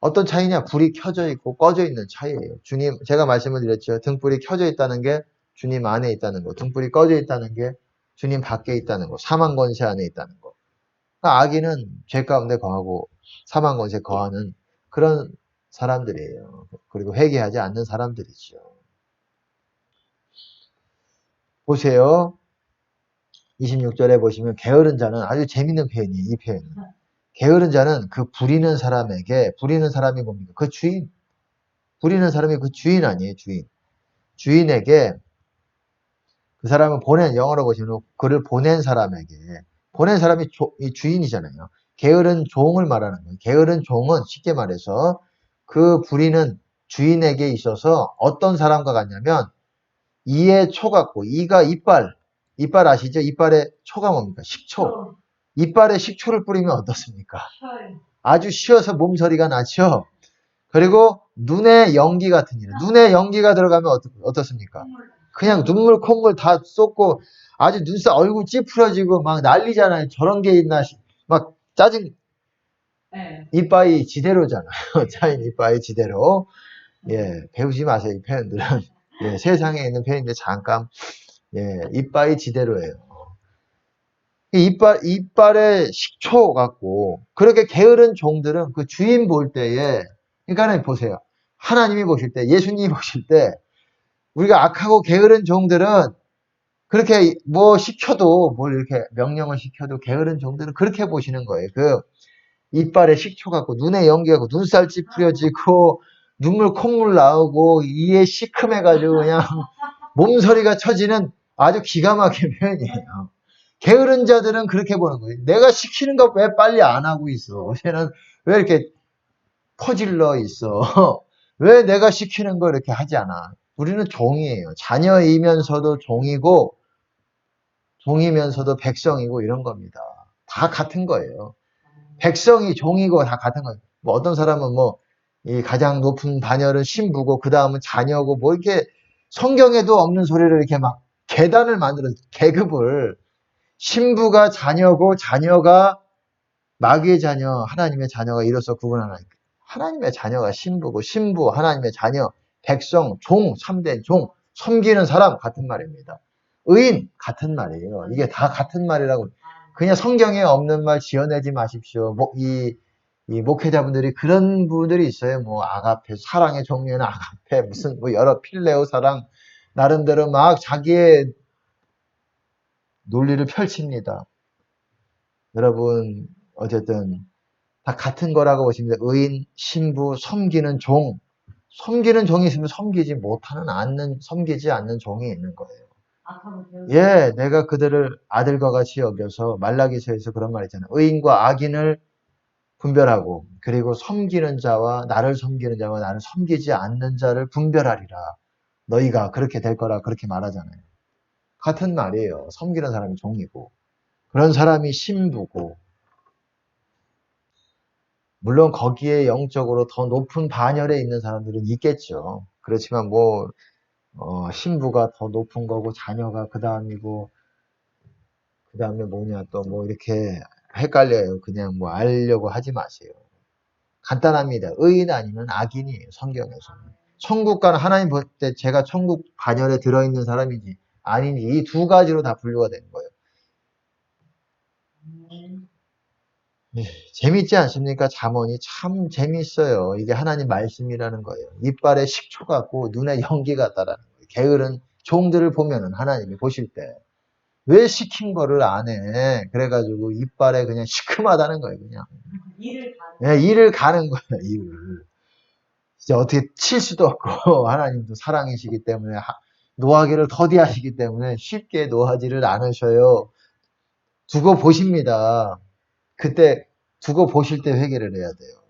A: 어떤 차이냐? 불이 켜져 있고 꺼져 있는 차이예요. 주님, 제가 말씀을 드렸죠. 등불이 켜져 있다는 게 주님 안에 있다는 거. 등불이 꺼져 있다는 게 주님 밖에 있다는 거. 사망 권세 안에 있다는 거. 그러니까 악인은 죄 가운데 거하고 사망 권세 거하는 그런 사람들이에요. 그리고 회개하지 않는 사람들이죠. 보세요. 26절에 보시면 게으른 자는 아주 재밌는 표현이에요. 이 표현은. 게으른 자는 그 부리는 사람에게, 부리는 사람이 뭡니까? 그 주인. 부리는 사람이 그 주인 아니에요. 주인. 주인에게 그 사람을 영어로 보시면 그를 보낸 사람에게, 보낸 사람이 이 주인이잖아요. 게으른 종을 말하는 거예요. 게으른 종은 쉽게 말해서 그 부리는 주인에게 있어서 어떤 사람과 같냐면 이의 초 같고, 이가 이빨 아시죠? 이빨의 초가 뭡니까? 식초. 이빨에 식초를 뿌리면 어떻습니까? 아주 쉬어서 몸서리가 나죠? 그리고 눈에 연기 같은 일. 눈에 연기가 들어가면 어떻습니까? 그냥 눈물, 콧물 다 쏟고 아주 눈살 얼굴 찌푸려지고 막 난리잖아요. 저런 게 있나 막 짜증. 이빠이 지대로잖아요. 짜인 이빠이 지대로. 예, 배우지 마세요. 이 표현들은. 예, 세상에 있는 표현인데 잠깐. 예, 이빠이 지대로예요. 이빨의 식초 같고, 그렇게 게으른 종들은 그 주인 볼 때에, 그러니까 보세요. 하나님이 보실 때, 예수님이 보실 때, 우리가 악하고 게으른 종들은 그렇게 뭐 시켜도, 뭘 이렇게 명령을 시켜도 게으른 종들은 그렇게 보시는 거예요. 그 이빨에 식초 같고, 눈에 연기하고, 눈살 찌푸려지고, 눈물 콧물 나오고, 이에 시큼해가지고 그냥 몸서리가 쳐지는 아주 기가 막힌 표현이에요. 게으른 자들은 그렇게 보는 거예요. 내가 시키는 거 왜 빨리 안 하고 있어? 쟤는 왜 이렇게 퍼질러 있어? 왜 내가 시키는 거 이렇게 하지 않아? 우리는 종이에요. 자녀이면서도 종이고, 종이면서도 백성이고 이런 겁니다. 다 같은 거예요. 백성이 종이고 다 같은 거예요. 뭐 어떤 사람은 뭐, 이 가장 높은 반열은 신부고, 그 다음은 자녀고, 뭐 이렇게 성경에도 없는 소리를 이렇게 막 계단을 만들어, 계급을 신부가 자녀고 자녀가 마귀의 자녀, 하나님의 자녀가 이로써 구분하나. 하나님의 자녀가 신부고 신부, 하나님의 자녀, 백성, 종, 참된 종, 섬기는 사람 같은 말입니다. 의인 같은 말이에요. 이게 다 같은 말이라고. 그냥 성경에 없는 말 지어내지 마십시오. 이 목회자분들이 그런 분들이 있어요. 뭐 아가페, 사랑의 종류는 아가페, 무슨 뭐 여러 필레오 사랑, 나름대로 막 자기의 논리를 펼칩니다. 여러분, 어쨌든 다 같은 거라고 보시면 돼요. 의인, 신부, 섬기는 종. 섬기는 종이 있으면 섬기지 않는 종이 있는 거예요. 예, 내가 그들을 아들과 같이 여겨서 말라기서에서 그런 말 있잖아요. 의인과 악인을 분별하고, 그리고 섬기는 자와 나를 섬기는 자와 나를 섬기지 않는 자를 분별하리라. 너희가 그렇게 될 거라 그렇게 말하잖아요. 같은 말이에요. 섬기는 사람이 종이고, 그런 사람이 신부고, 물론 거기에 영적으로 더 높은 반열에 있는 사람들은 있겠죠. 그렇지만 뭐 신부가 더 높은 거고 자녀가 그 다음이고 그 다음에 뭐냐 또 뭐 이렇게 헷갈려요. 그냥 뭐 알려고 하지 마세요. 간단합니다. 의인 아니면 악인이에요. 성경에서는. 천국 가는 하나님 볼 때 제가 천국 반열에 들어있는 사람인지 아닌지 이 두 가지로 다 분류가 되는 거예요. 네, 재밌지 않습니까? 잠언이 참 재밌어요. 이게 하나님 말씀이라는 거예요. 이빨에 식초 같고 눈에 연기 같다라는 거예요. 게으른 종들을 보면은 하나님이 보실 때 왜 시킨 거를 안 해? 그래가지고 이빨에 그냥 시큼하다는 거예요, 그냥. 네, 일을 가는 거예요, 일을. 진짜 어떻게 칠 수도 없고, 하나님도 사랑이시기 때문에, 노하기를 더디하시기 때문에 쉽게 노하지를 않으셔요. 두고 보십니다. 그때 두고 보실 때 회개를 해야 돼요.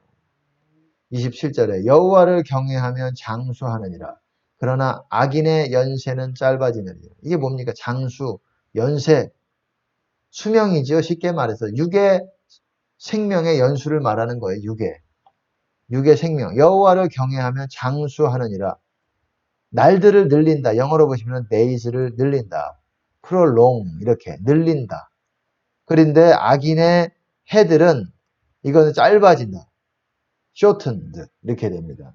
A: 27절에 여호와를 경외하면 장수하느니라. 그러나 악인의 연세는 짧아지느니라. 이게 뭡니까? 장수, 연세, 수명이죠. 쉽게 말해서 육의 생명의 연수를 말하는 거예요. 육의 생명. 여호와를 경외하면 장수하느니라. 날들을 늘린다. 영어로 보시면 days를 늘린다. prolong 이렇게 늘린다. 그런데 악인의 해들은 이거는 짧아진다. shortened 이렇게 됩니다.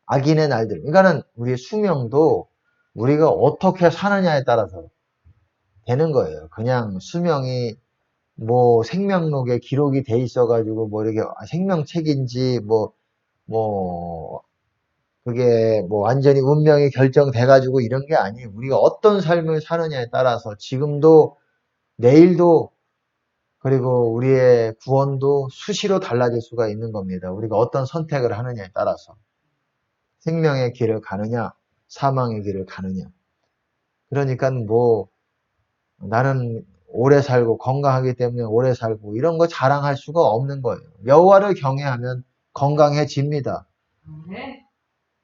A: 악인의 날들. 그러니까는 우리의 수명도 우리가 어떻게 사느냐에 따라서 되는 거예요. 그냥 수명이 뭐 생명록에 기록이 돼 있어가지고 뭐 이렇게 생명책인지 뭐 그게 뭐 완전히 운명이 결정돼가지고 이런 게 아니에요. 우리가 어떤 삶을 사느냐에 따라서 지금도 내일도 그리고 우리의 구원도 수시로 달라질 수가 있는 겁니다. 우리가 어떤 선택을 하느냐에 따라서 생명의 길을 가느냐 사망의 길을 가느냐. 그러니까 뭐 나는 오래 살고 건강하기 때문에 오래 살고 이런 거 자랑할 수가 없는 거예요. 여호와를 경외하면 건강해집니다.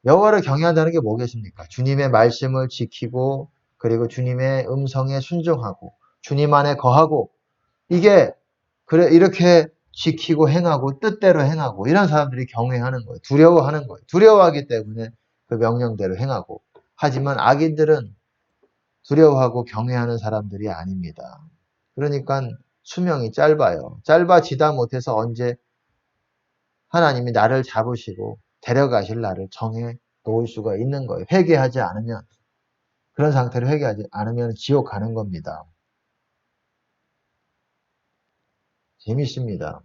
A: 여호와를 경외한다는 게 뭐겠습니까? 주님의 말씀을 지키고 그리고 주님의 음성에 순종하고 주님 안에 거하고 이게 그래 이렇게 지키고 행하고 뜻대로 행하고 이런 사람들이 경외하는 거예요. 두려워하는 거예요. 두려워하기 때문에 그 명령대로 행하고 하지만 악인들은 두려워하고 경외하는 사람들이 아닙니다. 그러니까 수명이 짧아요. 짧아지다 못해서 언제 하나님이 나를 잡으시고 데려가실 날을 정해 놓을 수가 있는 거예요. 회개하지 않으면 그런 상태로 회개하지 않으면 지옥 가는 겁니다. 재밌습니다.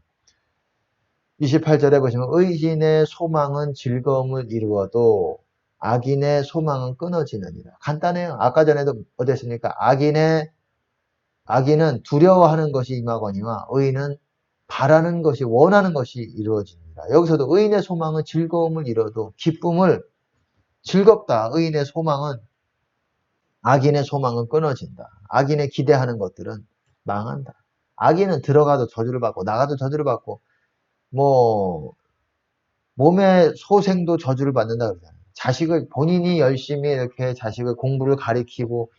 A: 28절에 보시면 의인의 소망은 즐거움을 이루어도 악인의 소망은 끊어지느니라. 간단해요. 아까 전에도 어땠습니까? 악인은 두려워하는 것이 임하거니와 의인은 바라는 것이 원하는 것이 이루어집니다. 여기서도 의인의 소망은 즐거움을 이뤄도 기쁨을 즐겁다. 의인의 소망은 악인의 소망은 끊어진다. 악인의 기대하는 것들은 망한다. 악인은 들어가도 저주를 받고 나가도 저주를 받고 뭐 몸의 소생도 저주를 받는다 그러잖아요. 자식을 본인이 열심히 이렇게 자식을 공부를 가리키고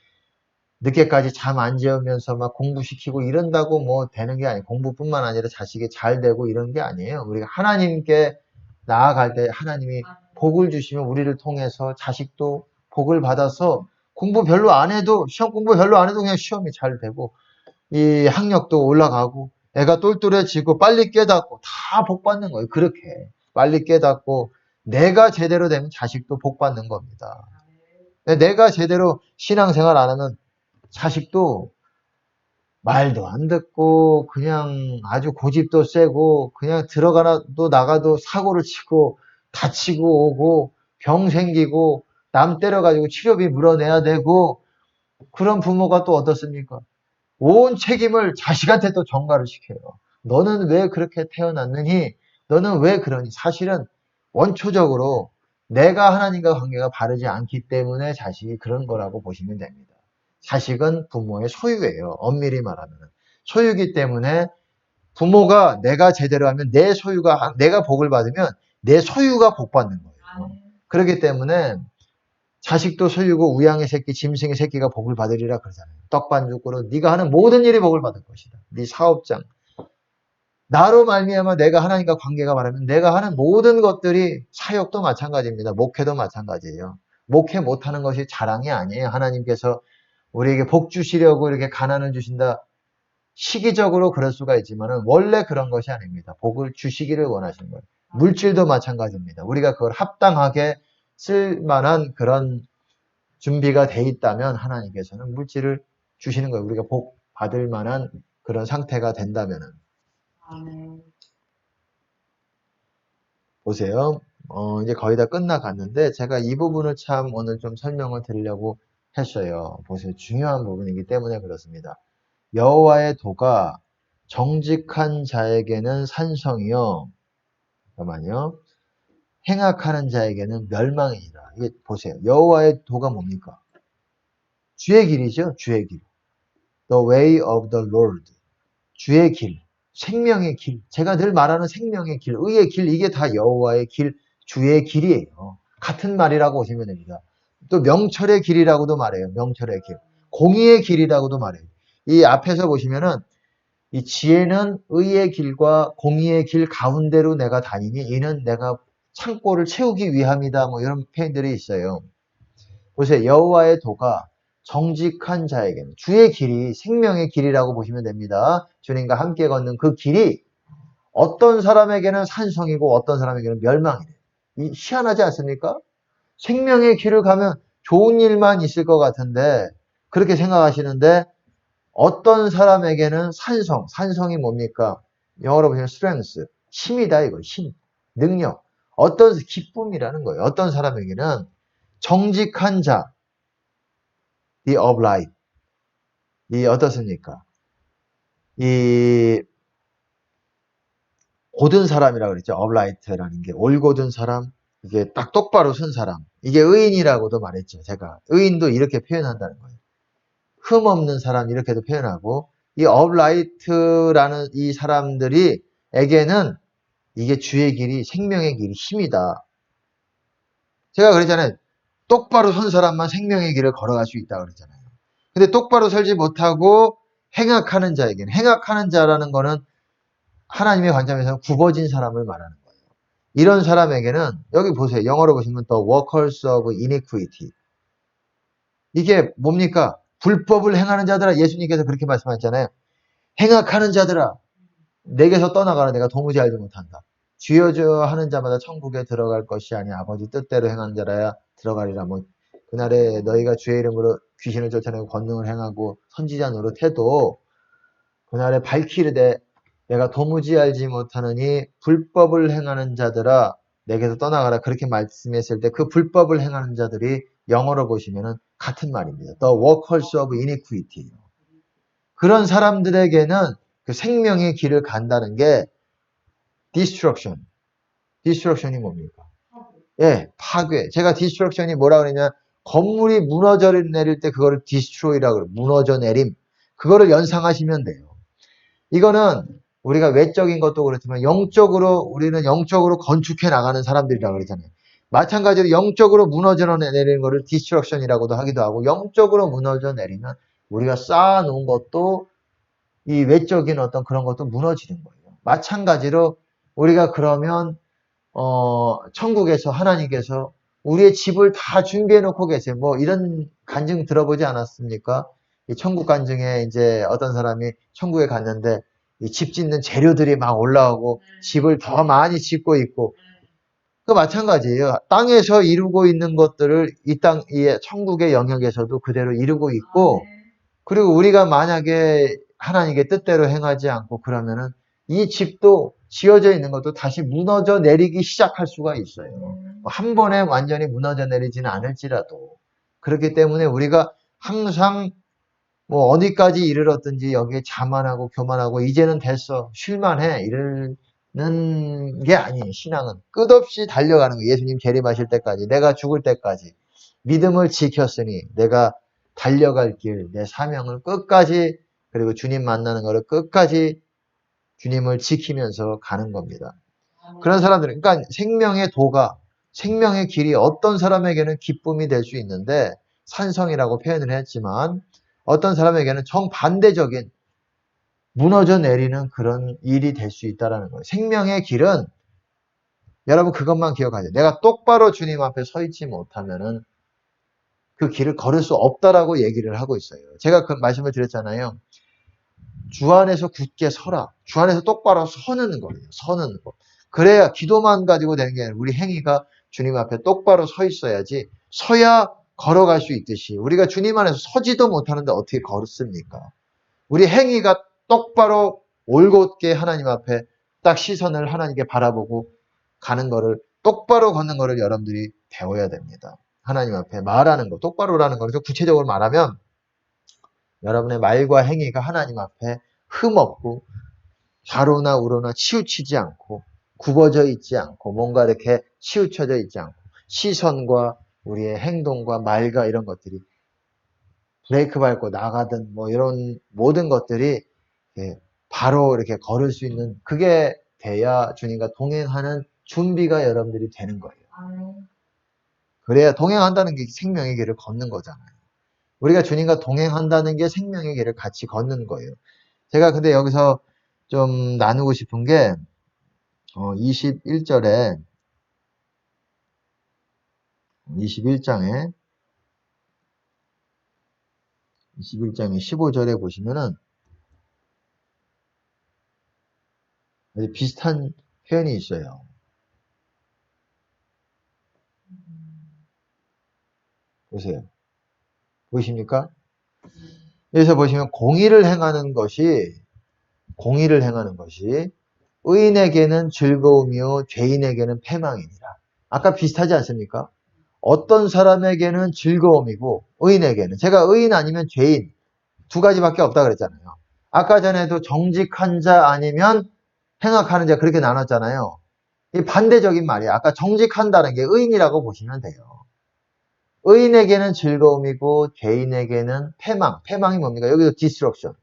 A: 늦게까지 잠 안 재우면서 막 공부시키고 이런다고 뭐 되는 게 아니에요. 공부뿐만 아니라 자식이 잘 되고 이런 게 아니에요. 우리가 하나님께 나아갈 때 하나님이 복을 주시면 우리를 통해서 자식도 복을 받아서 공부 별로 안 해도 시험 공부 별로 안 해도 그냥 시험이 잘 되고 이 학력도 올라가고 애가 똘똘해지고 빨리 깨닫고 다 복 받는 거예요. 그렇게 빨리 깨닫고 내가 제대로 되면 자식도 복 받는 겁니다. 내가 제대로 신앙생활 안 하면 자식도 말도 안 듣고 그냥 아주 고집도 세고 그냥 들어가도 나가도 사고를 치고 다치고 오고 병 생기고 남 때려가지고 치료비 물어내야 되고 그런 부모가 또 어떻습니까? 온 책임을 자식한테 또 전가를 시켜요. 너는 왜 그렇게 태어났느니? 너는 왜 그러니? 사실은 원초적으로 내가 하나님과 관계가 바르지 않기 때문에 자식이 그런 거라고 보시면 됩니다. 자식은 부모의 소유예요. 엄밀히 말하면. 소유이기 때문에 부모가 내가 제대로 하면 내 소유가, 내가 복을 받으면 내 소유가 복 받는 거예요. 그렇기 때문에 자식도 소유고 우양의 새끼, 짐승의 새끼가 복을 받으리라 그러잖아요. 떡반죽으로 네가 하는 모든 일이 복을 받을 것이다. 네 사업장. 나로 말미암아 내가 하나님과 관계가 바라면 내가 하는 모든 것들이 사역도 마찬가지입니다. 목회도 마찬가지예요. 목회 못하는 것이 자랑이 아니에요. 하나님께서 우리에게 복 주시려고 이렇게 가난을 주신다. 시기적으로 그럴 수가 있지만 원래 그런 것이 아닙니다. 복을 주시기를 원하시는 거예요. 물질도 마찬가지입니다. 우리가 그걸 합당하게 쓸 만한 그런 준비가 돼 있다면 하나님께서는 물질을 주시는 거예요. 우리가 복 받을 만한 그런 상태가 된다면은. 보세요. 이제 거의 다 끝나갔는데 제가 이 부분을 참 오늘 좀 설명을 드리려고 했어요. 보세요. 중요한 부분이기 때문에 그렇습니다. 여호와의 도가 정직한 자에게는 산성이요. 잠깐만요. 행악하는 자에게는 멸망이니라. 이게 보세요. 여호와의 도가 뭡니까? 주의 길이죠. 주의 길. The way of the Lord. 주의 길. 생명의 길. 제가 늘 말하는 생명의 길, 의의 길, 이게 다 여호와의 길, 주의 길이에요. 같은 말이라고 보시면 됩니다. 또 명철의 길이라고도 말해요. 명철의 길. 공의의 길이라고도 말해요. 이 앞에서 보시면은 이 지혜는 의의 길과 공의의 길 가운데로 내가 다니니 이는 내가 창고를 채우기 위함이다. 뭐 이런 표현들이 있어요. 보세요. 여호와의 도가 정직한 자에게는 주의 길이 생명의 길이라고 보시면 됩니다. 주님과 함께 걷는 그 길이 어떤 사람에게는 산성이고 어떤 사람에게는 멸망이래요. 이 희한하지 않습니까? 생명의 길을 가면 좋은 일만 있을 것 같은데 그렇게 생각하시는데 어떤 사람에게는 산성, 산성이 뭡니까? 영어로 보시면 strength, 힘이다 이거, 힘, 능력, 어떤 기쁨이라는 거예요. 어떤 사람에게는 정직한 자, the upright, 이 어떻습니까? 이 고든 사람이라고 그랬죠. upright라는 게 올곧은 사람, 이게 딱 똑바로 선 사람. 이게 의인이라고도 말했죠. 제가 의인도 이렇게 표현한다는 거예요. 흠 없는 사람 이렇게도 표현하고 이 upright라는 이 사람들이 에게는 이게 주의 길이 생명의 길이 힘이다. 제가 그랬잖아요. 똑바로 선 사람만 생명의 길을 걸어갈 수 있다고 그랬잖아요. 근데 똑바로 설지 못하고 행악하는 자에게는 행악하는 자라는 거는 하나님의 관점에서는 굽어진 사람을 말하는 거예요. 이런 사람에게는 여기 보세요. 영어로 보시면 the workers of iniquity. 이게 뭡니까? 불법을 행하는 자들아. 예수님께서 그렇게 말씀하셨잖아요. 행악하는 자들아. 내게서 떠나가라. 내가 도무지 알지 못한다. 주여 주여 하는 자마다 천국에 들어갈 것이 아니 아버지 뜻대로 행하는 자라야 들어가리라. 뭐 그날에 너희가 주의 이름으로 귀신을 쫓아내고 권능을 행하고 선지자 노릇해도 그날에 밝히르되 내가 도무지 알지 못하느니 불법을 행하는 자들아 내게서 떠나가라. 그렇게 말씀했을 때 그 불법을 행하는 자들이 영어로 보시면은 같은 말입니다. The workers of iniquity. 그런 사람들에게는 그 생명의 길을 간다는 게 destruction. destruction이 뭡니까? 예, 파괴. 제가 destruction이 뭐라 그러냐? 건물이 무너져 내릴 때 그거를 destroy라고 그래요. 무너져 내림. 그거를 연상하시면 돼요. 이거는 우리가 외적인 것도 그렇지만 영적으로 우리는 영적으로 건축해 나가는 사람들이라고 그러잖아요. 마찬가지로 영적으로 무너져 내리는 것을 디스트럭션이라고도 하기도 하고 영적으로 무너져 내리면 우리가 쌓아놓은 것도 이 외적인 어떤 그런 것도 무너지는 거예요. 마찬가지로 우리가 그러면 천국에서 하나님께서 우리의 집을 다 준비해 놓고 계세요. 뭐 이런 간증 들어보지 않았습니까? 이 천국 간증에 이제 어떤 사람이 천국에 갔는데 이 집 짓는 재료들이 막 올라오고 집을 더 많이 짓고 있고 그 마찬가지예요. 땅에서 이루고 있는 것들을 이 천국의 영역에서도 그대로 이루고 있고 그리고 우리가 만약에 하나님의 뜻대로 행하지 않고 그러면은 이 집도 지어져 있는 것도 다시 무너져 내리기 시작할 수가 있어요. 한 번에 완전히 무너져 내리지는 않을지라도. 그렇기 때문에 우리가 항상 뭐 어디까지 이르렀든지 여기에 자만하고 교만하고 이제는 됐어. 쉴만해. 이러는 게 아니에요. 신앙은 끝없이 달려가는 거예요. 예수님 재림하실 때까지 내가 죽을 때까지 믿음을 지켰으니 내가 달려갈 길, 내 사명을 끝까지 그리고 주님 만나는 거를 끝까지 주님을 지키면서 가는 겁니다. 그런 사람들은 그러니까 생명의 도가 생명의 길이 어떤 사람에게는 기쁨이 될 수 있는데 산성이라고 표현을 했지만 어떤 사람에게는 정반대적인 무너져 내리는 그런 일이 될 수 있다는 거예요. 생명의 길은 여러분 그것만 기억하세요. 내가 똑바로 주님 앞에 서 있지 못하면은 그 길을 걸을 수 없다라고 얘기를 하고 있어요. 제가 그 말씀을 드렸잖아요. 주 안에서 굳게 서라. 주 안에서 똑바로 서는 거예요. 서는 거. 그래야 기도만 가지고 되는 게 아니라 우리 행위가 주님 앞에 똑바로 서 있어야지 서야 걸어갈 수 있듯이 우리가 주님 안에서 서지도 못하는데 어떻게 걸었습니까? 우리 행위가 똑바로 올곧게 하나님 앞에 딱 시선을 하나님께 바라보고 가는 거를 똑바로 걷는 거를 여러분들이 배워야 됩니다. 하나님 앞에 말하는 거, 똑바로라는 거죠. 구체적으로 말하면 여러분의 말과 행위가 하나님 앞에 흠없고 좌로나 우로나 치우치지 않고 굽어져 있지 않고 뭔가 이렇게 치우쳐져 있지 않고 시선과 우리의 행동과 말과 이런 것들이 브레이크 밟고 나가든 뭐 이런 모든 것들이 바로 이렇게 걸을 수 있는 그게 돼야 주님과 동행하는 준비가 여러분들이 되는 거예요. 그래야 동행한다는 게 생명의 길을 걷는 거잖아요. 우리가 주님과 동행한다는 게 생명의 길을 같이 걷는 거예요. 제가 근데 여기서 좀 나누고 싶은 게 21절에 21장에 15절에 보시면은 비슷한 표현이 있어요. 보세요. 보이십니까? 여기서 보시면 공의를 행하는 것이 의인에게는 즐거움이요 죄인에게는 패망이니라. 아까 비슷하지 않습니까? 어떤 사람에게는 즐거움이고 의인에게는 제가 의인 아니면 죄인 두 가지밖에 없다 그랬잖아요. 아까 전에도 정직한 자 아니면 행악하는 자 그렇게 나눴잖아요. 이 반대적인 말이에요. 아까 정직한다는 게 의인이라고 보시면 돼요. 의인에게는 즐거움이고 죄인에게는 패망. 패망이 뭡니까? 여기서 디스트럭션.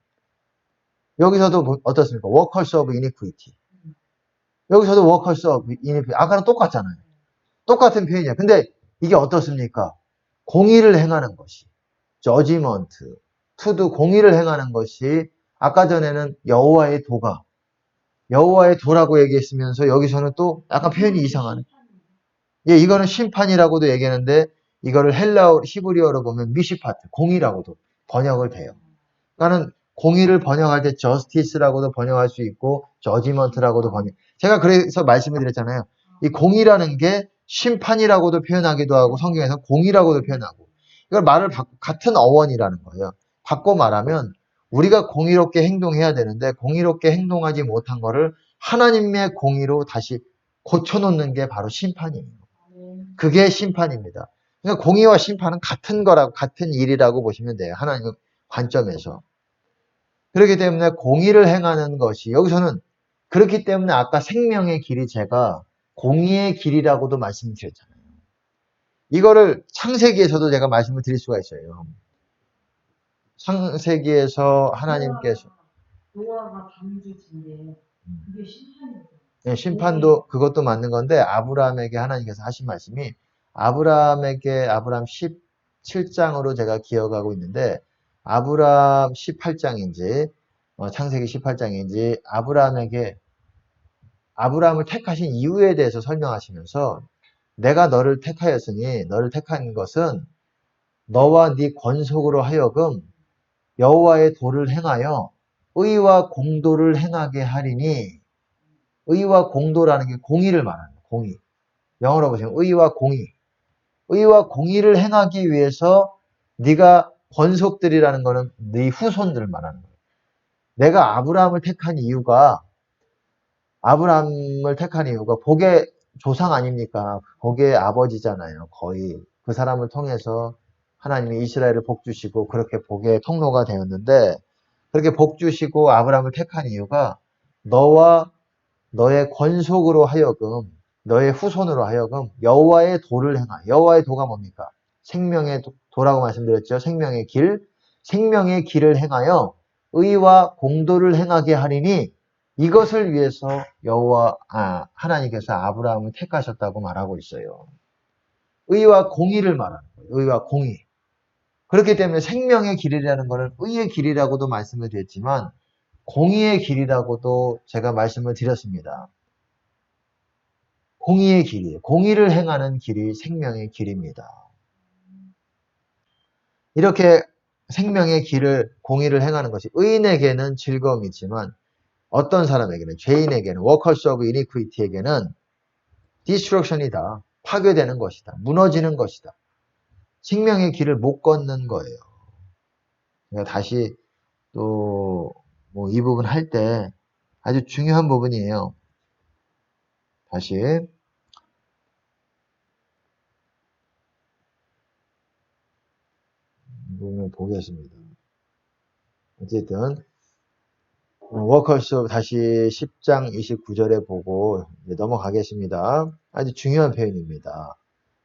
A: 여기서도 어떻습니까? 워커스 오브 이니퀴티. 여기서도 워커스 오브 이니퀴티. 아까랑 똑같잖아요. 똑같은 표현이야. 근데 이게 어떻습니까? 공의를 행하는 것이. 저지먼트. 투도 공의를 행하는 것이 아까 전에는 여호와의 도가. 여호와의 도라고 얘기했으면서 여기서는 또 약간 표현이 이상하네. 예, 이거는 심판이라고도 얘기하는데 이거를 헬라어 히브리어로 보면 미시파트, 공의라고도 번역을 돼요. 그러니까는 공의를 번역할 때 justice라고도 번역할 수 있고 judgment라고도 번역. 제가 그래서 말씀을 드렸잖아요. 이 공의라는 게 심판이라고도 표현하기도 하고 성경에서 공의라고도 표현하고 이걸 말을 같은 어원이라는 거예요. 바꿔 말하면 우리가 공의롭게 행동해야 되는데 공의롭게 행동하지 못한 거를 하나님의 공의로 다시 고쳐놓는 게 바로 심판이에요. 그게 심판입니다. 그러니까 공의와 심판은 같은 거라고 같은 일이라고 보시면 돼요. 하나님의 관점에서. 그렇기 때문에 공의를 행하는 것이 여기서는 그렇기 때문에 아까 생명의 길이 제가 공의의 길이라고도 말씀드렸잖아요. 이거를 창세기에서도 제가 말씀을 드릴 수가 있어요. 창세기에서 하나님께서
B: 노아가 방주진데 그게 심판이에요.
A: 네, 심판도 그것도 맞는 건데 아브라함에게 하나님께서 하신 말씀이 아브라함에게 아브라함 17장으로 제가 기억하고 있는데 아브라함 18장인지 창세기 18장인지 아브라함을 택하신 이유에 대해서 설명하시면서 내가 너를 택하였으니 너를 택한 것은 너와 네 권속으로 하여금 여호와의 도를 행하여 의와 공도를 행하게 하리니 의와 공도라는 게 공의를 말하는 거예요. 공의. 영어로 보시면 의와 공의. 의와 공의를 행하기 위해서 네가 권속들이라는 거는 네 후손들을 말하는 거예요. 내가 아브라함을 택한 이유가 복의 조상 아닙니까? 복의 아버지잖아요. 거의. 그 사람을 통해서 하나님이 이스라엘을 복 주시고 그렇게 복의 통로가 되었는데 그렇게 복 주시고 아브라함을 택한 이유가 너와 너의 권속으로 하여금 너의 후손으로 하여금 여호와의 도를 행하. 여호와의 도가 뭡니까? 생명의 도라고 말씀드렸죠. 생명의 길. 생명의 길을 행하여 의와 공도를 행하게 하리니 이것을 위해서 하나님께서 아브라함을 택하셨다고 말하고 있어요. 의와 공의를 말하는 거예요. 의와 공의. 그렇기 때문에 생명의 길이라는 것은 의의 길이라고도 말씀을 드렸지만 공의의 길이라고도 제가 말씀을 드렸습니다. 공의의 길이에요. 공의를 행하는 길이 생명의 길입니다. 이렇게 생명의 길을 공의를 행하는 것이 의인에게는 즐거움이지만 어떤 사람에게는 죄인에게는 워커스 오브 이니퀴티에게는 디스트럭션이다. 파괴되는 것이다. 무너지는 것이다. 생명의 길을 못 걷는 거예요. 그러니까 다시 또 이 부분 할 때 아주 중요한 부분이에요. 다시 보면 보겠습니다. 어쨌든 워커스 다시 10장 29절에 보고 이제 넘어가겠습니다. 아주 중요한 표현입니다.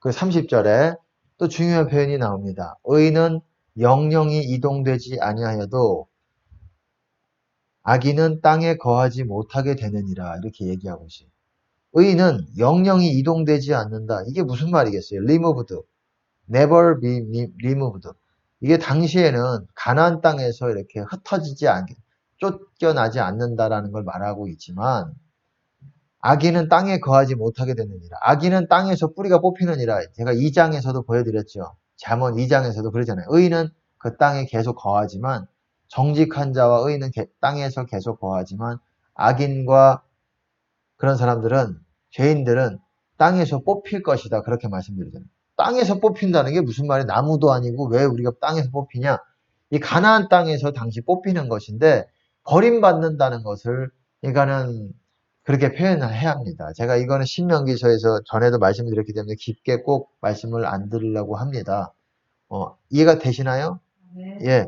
A: 그 30절에 또 중요한 표현이 나옵니다. 의인은 영영이 이동되지 아니하여도 악인은 땅에 거하지 못하게 되느니라 이렇게 얘기하고 있어요. 의인은 영영이 이동되지 않는다. 이게 무슨 말이겠어요? removed, never be removed. 이게 당시에는 가나안 땅에서 이렇게 흩어지지 않게 쫓겨나지 않는다라는 걸 말하고 있지만 악인은 땅에 거하지 못하게 되느니라. 악인은 땅에서 뿌리가 뽑히느니라. 제가 2장에서도 보여드렸죠. 잠언 2장에서도 그러잖아요. 의인은 그 땅에 계속 거하지만 정직한 자와 의인은 땅에서 계속 거하지만 악인과 그런 사람들은 죄인들은 땅에서 뽑힐 것이다. 그렇게 말씀드리잖아요. 땅에서 뽑힌다는 게 무슨 말이에요? 나무도 아니고 왜 우리가 땅에서 뽑히냐? 이 가나안 땅에서 당시 뽑히는 것인데 버림받는다는 것을 그러니까는 그렇게 표현을 해야 합니다. 제가 이거는 신명기서에서 전에도 말씀드렸기 때문에 깊게 꼭 말씀을 안 드리려고 합니다. 이해가 되시나요?
B: 네.
A: 예.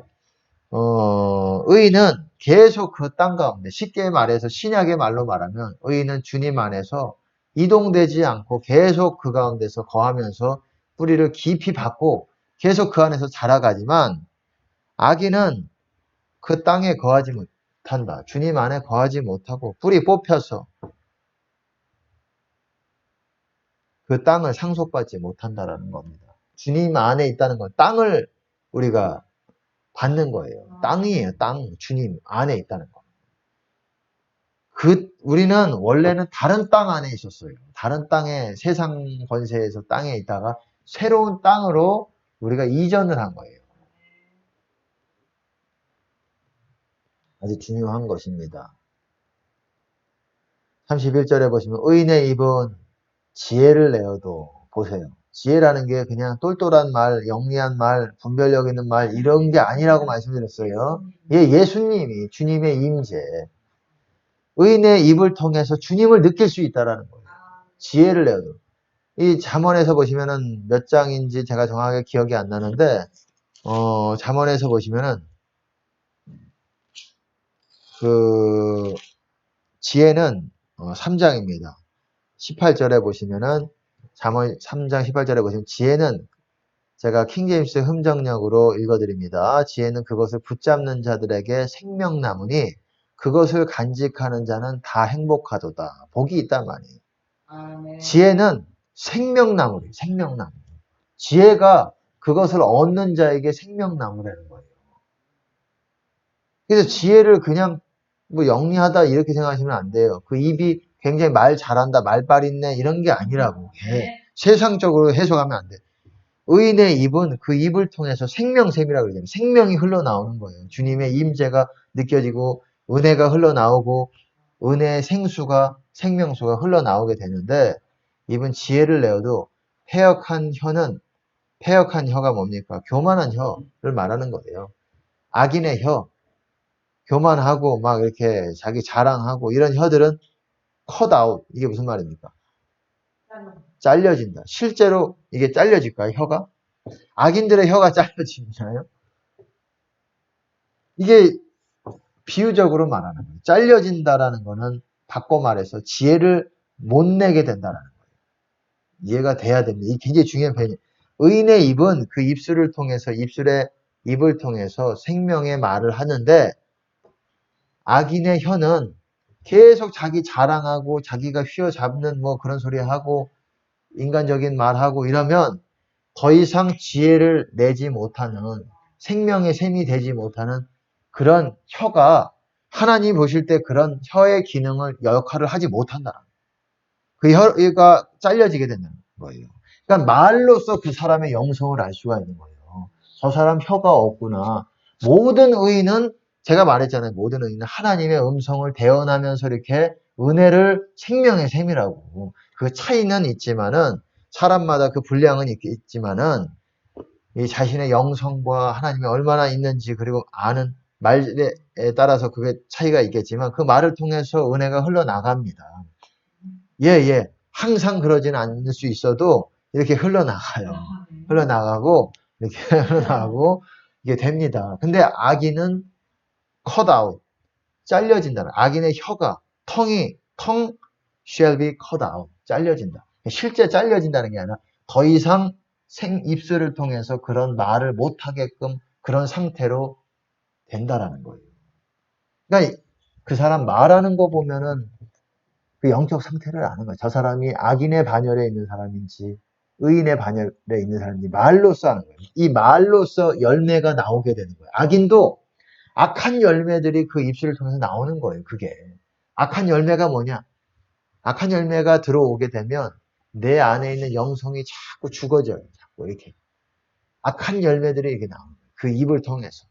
A: 의인은 계속 그 땅 가운데, 쉽게 말해서 신약의 말로 말하면 의인은 주님 안에서 이동되지 않고 계속 그 가운데서 거하면서 뿌리를 깊이 받고 계속 그 안에서 자라가지만 악인은 그 땅에 거하지 못한다. 주님 안에 거하지 못하고 뿌리 뽑혀서 그 땅을 상속받지 못한다라는 겁니다. 주님 안에 있다는 건 땅을 우리가 받는 거예요. 땅이에요. 땅. 주님 안에 있다는 거. 우리는 원래는 다른 땅 안에 있었어요. 다른 땅에 세상 권세에서 땅에 있다가 새로운 땅으로 우리가 이전을 한 거예요. 아주 중요한 것입니다. 31절에 보시면 의인의 입은 지혜를 내어도 보세요. 지혜라는 게 그냥 똘똘한 말, 영리한 말, 분별력 있는 말 이런 게 아니라고 말씀드렸어요. 예수님이 주님의 임재. 의인의 입을 통해서 주님을 느낄 수 있다라는 거예요. 지혜를 내어도. 이 잠언에서 보시면은 몇 장인지 제가 정확하게 기억이 안 나는데, 잠언에서 보시면은, 그, 지혜는 3장입니다. 18절에 보시면은, 잠언 3장 18절에 보시면, 지혜는 제가 킹제임스 흠정역으로 읽어드립니다. 지혜는 그것을 붙잡는 자들에게 생명나무니, 그것을 간직하는 자는 다 행복하도다. 복이 있단 말이에요.
B: 네.
A: 지혜는 생명나무래요. 생명나무. 지혜가 그것을 얻는 자에게 생명나무라는 거예요. 그래서 지혜를 그냥 뭐 영리하다 이렇게 생각하시면 안 돼요. 그 입이 굉장히 말 잘한다, 말빨 있네 이런 게 아니라고. 세상적으로 해석하면 안 돼. 의인의 입은 그 입을 통해서 생명샘이라고 그러잖아요. 생명이 흘러나오는 거예요. 주님의 임재가 느껴지고 은혜가 흘러나오고 은혜의 생수가 생명수가 흘러나오게 되는데 입은 지혜를 내어도 패역한 혀가 뭡니까? 교만한 혀를 말하는 거예요. 악인의 혀, 교만하고 막 이렇게 자기 자랑하고 이런 혀들은 cut out. 이게 무슨 말입니까? 잘려진다. 실제로 이게 잘려질까요? 혀가? 악인들의 혀가 잘려지나요? 이게 비유적으로 말하는 거예요. 잘려진다라는 거는 바꿔 말해서 지혜를 못 내게 된다라는 거예요. 이해가 돼야 됩니다. 이게 굉장히 중요한 표현이에요. 의인의 입은 그 입술을 통해서 입술의 입을 통해서 생명의 말을 하는데 악인의 혀는 계속 자기 자랑하고 자기가 휘어잡는 뭐 그런 소리 하고 인간적인 말하고 이러면 더 이상 지혜를 내지 못하는 생명의 샘이 되지 못하는 그런 혀가 하나님 보실 때 그런 혀의 기능을 역할을 하지 못한다. 그 혀가 잘려지게 된다는 거예요. 그러니까 말로써 그 사람의 영성을 알 수가 있는 거예요. 저 사람 혀가 없구나. 모든 의인은 제가 말했잖아요. 모든 의인은 하나님의 음성을 대언하면서 이렇게 은혜를 생명의 샘이라고. 그 차이는 있지만은 사람마다 그 분량은 있지만은 이 자신의 영성과 하나님이 얼마나 있는지 그리고 아는 말에 따라서 그게 차이가 있겠지만 그 말을 통해서 은혜가 흘러나갑니다. 예. 항상 그러지는 않을 수 있어도 이렇게 흘러나가요. 흘러나가고 이렇게 흘러나가고 이게 됩니다. 근데 악인은 cut out, 잘려진다는. 악인의 혀가, tongue shall be cut out, 잘려진다. 실제 잘려진다는 게 아니라 더 이상 입술을 통해서 그런 말을 못하게끔 그런 상태로 된다라는 거예요. 그러니까 그 사람 말하는 거 보면은 그 영적 상태를 아는 거예요. 저 사람이 악인의 반열에 있는 사람인지 의인의 반열에 있는 사람인지 말로써 하는 거예요. 이 말로써 열매가 나오게 되는 거예요. 악인도 악한 열매들이 그 입술을 통해서 나오는 거예요. 그게. 악한 열매가 뭐냐? 악한 열매가 들어오게 되면 내 안에 있는 영성이 자꾸 죽어져요. 자꾸 이렇게. 악한 열매들이 이렇게 나오는 거예요. 그 입을 통해서.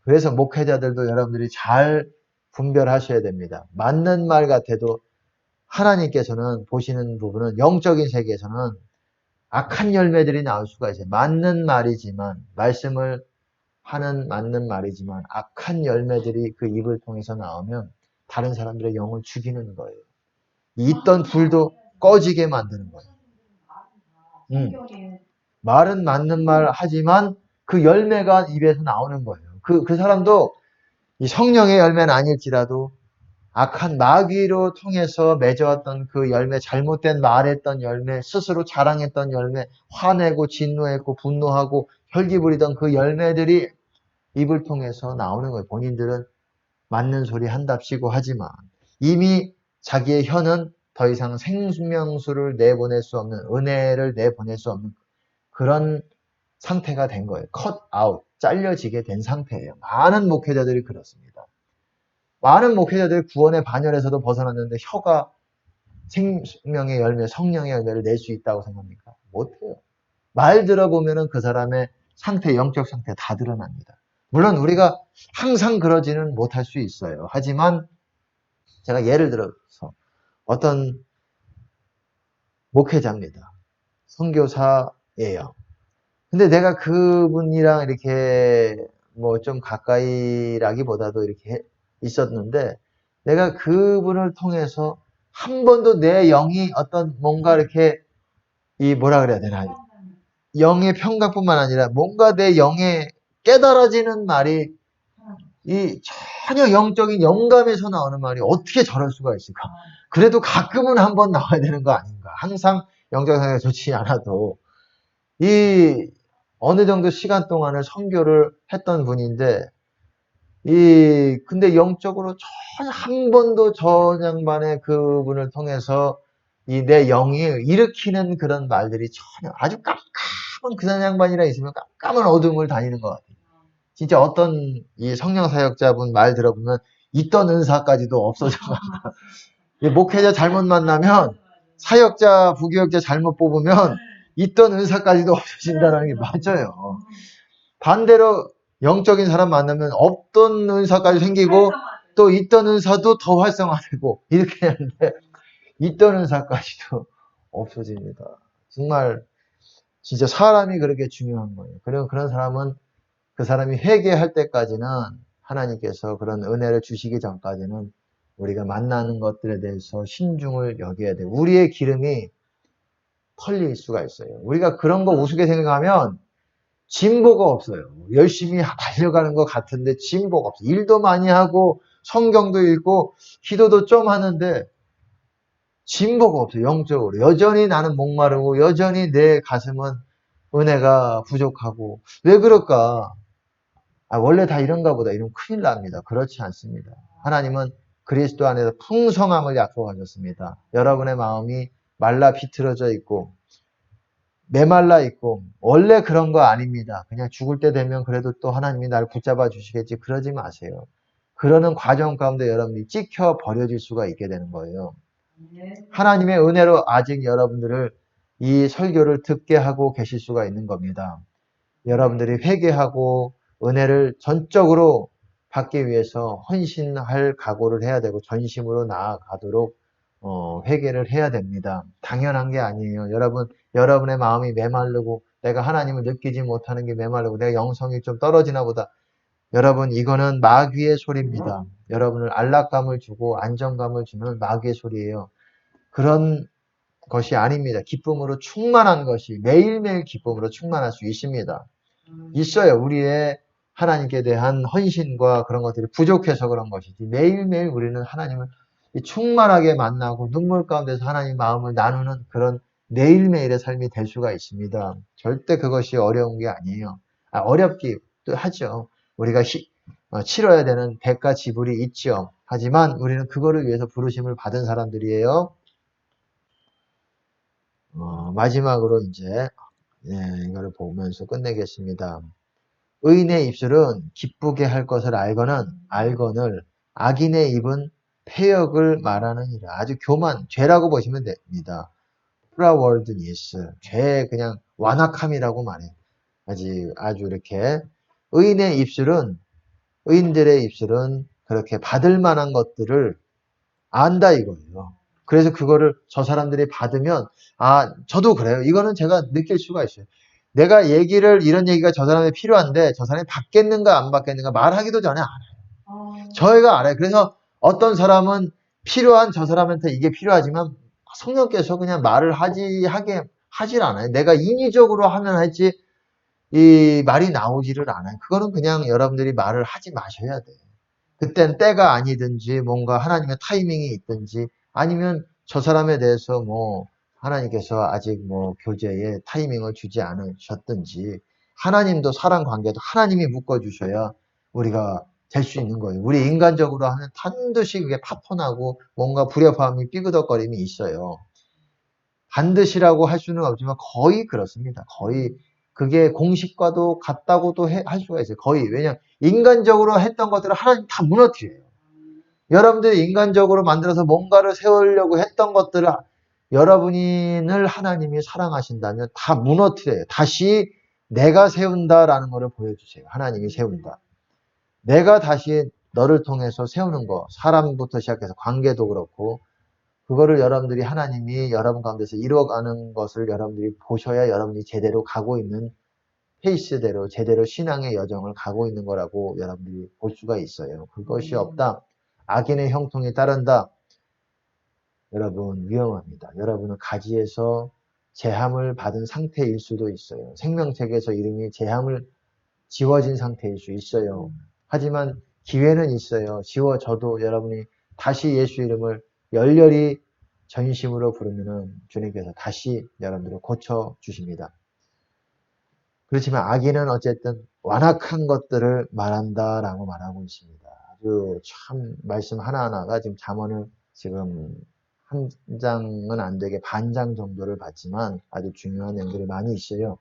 A: 그래서 목회자들도 여러분들이 잘 분별하셔야 됩니다. 맞는 말 같아도 하나님께서는 보시는 부분은 영적인 세계에서는 악한 열매들이 나올 수가 있어요. 맞는 말이지만, 말씀을 하는 맞는 말이지만 악한 열매들이 그 입을 통해서 나오면 다른 사람들의 영을 죽이는 거예요. 있던 불도 꺼지게 만드는 거예요. 말은 맞는 말 하지만 그 열매가 입에서 나오는 거예요. 그 사람도 이 성령의 열매는 아닐지라도 악한 마귀로 통해서 맺어왔던 그 열매, 잘못된 말했던 열매, 스스로 자랑했던 열매, 화내고 진노했고 분노하고 혈기 부리던 그 열매들이 입을 통해서 나오는 거예요. 본인들은 맞는 소리 한답시고 하지만 이미 자기의 혀는 더 이상 생명수를 내보낼 수 없는, 은혜를 내보낼 수 없는 그런 상태가 된 거예요. cut out, 잘려지게 된 상태예요. 많은 목회자들이 그렇습니다. 많은 목회자들이 구원의 반열에서도 벗어났는데 혀가 생명의 열매, 성령의 열매를 낼 수 있다고 생각합니까? 못해요. 말 들어보면은 그 사람의 상태, 영적 상태 다 드러납니다. 물론 우리가 항상 그러지는 못할 수 있어요. 하지만 제가 예를 들어서 어떤 목회자입니다. 선교사예요. 근데 내가 그분이랑 이렇게 뭐 좀 가까이라기보다도 이렇게 있었는데 내가 그분을 통해서 한 번도 내 영이 어떤 뭔가 이렇게 이 뭐라 그래야 되나 영의 평강뿐만 아니라 뭔가 내 영에 깨달아지는 말이 이 전혀 영적인 영감에서 나오는 말이 어떻게 저럴 수가 있을까? 그래도 가끔은 한번 나와야 되는 거 아닌가? 항상 영적 상태가 좋지 않아도 이 어느 정도 시간 동안을 선교를 했던 분인데 근데 영적으로 전혀 한 번도 저 양반의 그분을 통해서 이 내 영이 일으키는 그런 말들이 전혀 아주 깜깜한 그 양반이라 있으면 깜깜한 어둠을 다니는 것 같아요. 진짜 어떤 이 성령 사역자분 말 들어보면 있던 은사까지도 없어져간다. 목회자 잘못 만나면 사역자, 부교역자 잘못 뽑으면 있던 은사까지도 없어진다는 게 맞아요. 반대로 영적인 사람 만나면 없던 은사까지 생기고 또 있던 은사도 더 활성화되고 이렇게 하는데 있던 은사까지도 없어집니다. 정말 진짜 사람이 그렇게 중요한 거예요. 그리고 그런 사람은 그 사람이 회개할 때까지는 하나님께서 그런 은혜를 주시기 전까지는 우리가 만나는 것들에 대해서 신중을 여겨야 돼요. 우리의 기름이 털릴 수가 있어요. 우리가 그런 거 우습게 생각하면 진보가 없어요. 열심히 달려가는 것 같은데 진보가 없어요. 일도 많이 하고 성경도 읽고 기도도 좀 하는데 진보가 없어요. 영적으로. 여전히 나는 목마르고 여전히 내 가슴은 은혜가 부족하고 왜 그럴까? 원래 다 이런가 보다. 이러면 큰일 납니다. 그렇지 않습니다. 하나님은 그리스도 안에서 풍성함을 약속하셨습니다. 여러분의 마음이 말라 비틀어져 있고 메말라 있고 원래 그런 거 아닙니다. 그냥 죽을 때 되면 그래도 또 하나님이 나를 붙잡아 주시겠지. 그러지 마세요. 그러는 과정 가운데 여러분이 찍혀 버려질 수가 있게 되는 거예요. 하나님의 은혜로 아직 여러분들을 이 설교를 듣게 하고 계실 수가 있는 겁니다. 여러분들이 회개하고 은혜를 전적으로 받기 위해서 헌신할 각오를 해야 되고 전심으로 나아가도록 회개를 해야 됩니다. 당연한 게 아니에요. 여러분의 마음이 메마르고 내가 하나님을 느끼지 못하는 게 메마르고 내가 영성이 좀 떨어지나 보다. 여러분 이거는 마귀의 소리입니다. 여러분을 안락감을 주고 안정감을 주는 마귀의 소리예요. 그런 것이 아닙니다. 기쁨으로 충만한 것이 매일매일 기쁨으로 충만할 수 있습니다. 있어요. 우리의 하나님께 대한 헌신과 그런 것들이 부족해서 그런 것이지. 매일매일 우리는 하나님을 충만하게 만나고 눈물 가운데서 하나님 마음을 나누는 그런 매일매일의 삶이 될 수가 있습니다. 절대 그것이 어려운 게 아니에요. 어렵기도 하죠. 우리가 치러야 되는 대가 지불이 있죠. 하지만 우리는 그거를 위해서 부르심을 받은 사람들이에요. 마지막으로 이제 이거를 보면서 끝내겠습니다. 의인의 입술은 기쁘게 할 것을 알거늘 악인의 입은 패역을 말하느니라. 아주 죄라고 보시면 됩니다. 프라월드니스, 죄의 그냥 완악함이라고 말해. 아주 이렇게 의인들의 입술은 그렇게 받을 만한 것들을 안다 이거예요. 그래서 그거를 저 사람들이 받으면 저도 그래요. 이거는 제가 느낄 수가 있어요. 내가 이런 얘기가 저 사람에 필요한데 저 사람이 받겠는가 안 받겠는가 말하기도 전에 알아요. 저희가 알아요. 그래서 어떤 사람은 필요한 저 사람한테 이게 필요하지만 성령께서 그냥 말을 하질 않아요. 내가 인위적으로 하면 할지 이 말이 나오지를 않아요. 그거는 그냥 여러분들이 말을 하지 마셔야 돼요. 그땐 때가 아니든지 뭔가 하나님의 타이밍이 있든지 아니면 저 사람에 대해서 하나님께서 아직 교제에 타이밍을 주지 않으셨든지 하나님도 사랑 관계도 하나님이 묶어주셔야 우리가 될 수 있는 거예요. 우리 인간적으로 하면 반드시 그게 파손하고 뭔가 불협화음이 삐그덕거림이 있어요. 반드시라고 할 수는 없지만 거의 그렇습니다. 거의 그게 공식과도 같다고도 할 수가 있어요. 거의. 왜냐하면 인간적으로 했던 것들을 하나님 다 무너뜨려요. 여러분들이 인간적으로 만들어서 뭔가를 세우려고 했던 것들을 여러분을 하나님이 사랑하신다면 다 무너뜨려요. 다시 내가 세운다라는 것을 보여주세요. 하나님이 세운다. 내가 다시 너를 통해서 세우는 거, 사람부터 시작해서 관계도 그렇고 그거를 여러분들이 하나님이 여러분 가운데서 이루어가는 것을 여러분들이 보셔야 여러분이 제대로 가고 있는 페이스대로 제대로 신앙의 여정을 가고 있는 거라고 여러분들이 볼 수가 있어요. 그것이 없다. 악인의 형통에 따른다. 여러분 위험합니다. 여러분은 가지에서 제함을 받은 상태일 수도 있어요. 생명책에서 이름이 제함을 지워진 상태일 수 있어요. 하지만 기회는 있어요. 지워져도 여러분이 다시 예수 이름을 열렬히 전심으로 부르면은 주님께서 다시 여러분들을 고쳐주십니다. 그렇지만 악인은 어쨌든 완악한 것들을 말한다라고 말하고 있습니다. 아주 참 말씀 하나하나가 지금 잠언을 지금 한 장은 안 되게 반 장 정도를 봤지만 아주 중요한 내용들이 많이 있어요.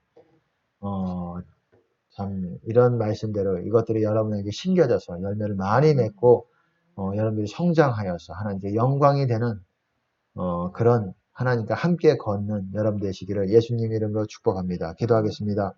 A: 참 이런 말씀대로 이것들이 여러분에게 심겨져서 열매를 많이 맺고 여러분들이 성장하여서 하나님께 영광이 되는 그런 하나님과 함께 걷는 여러분 되시기를 예수님 이름으로 축복합니다. 기도하겠습니다.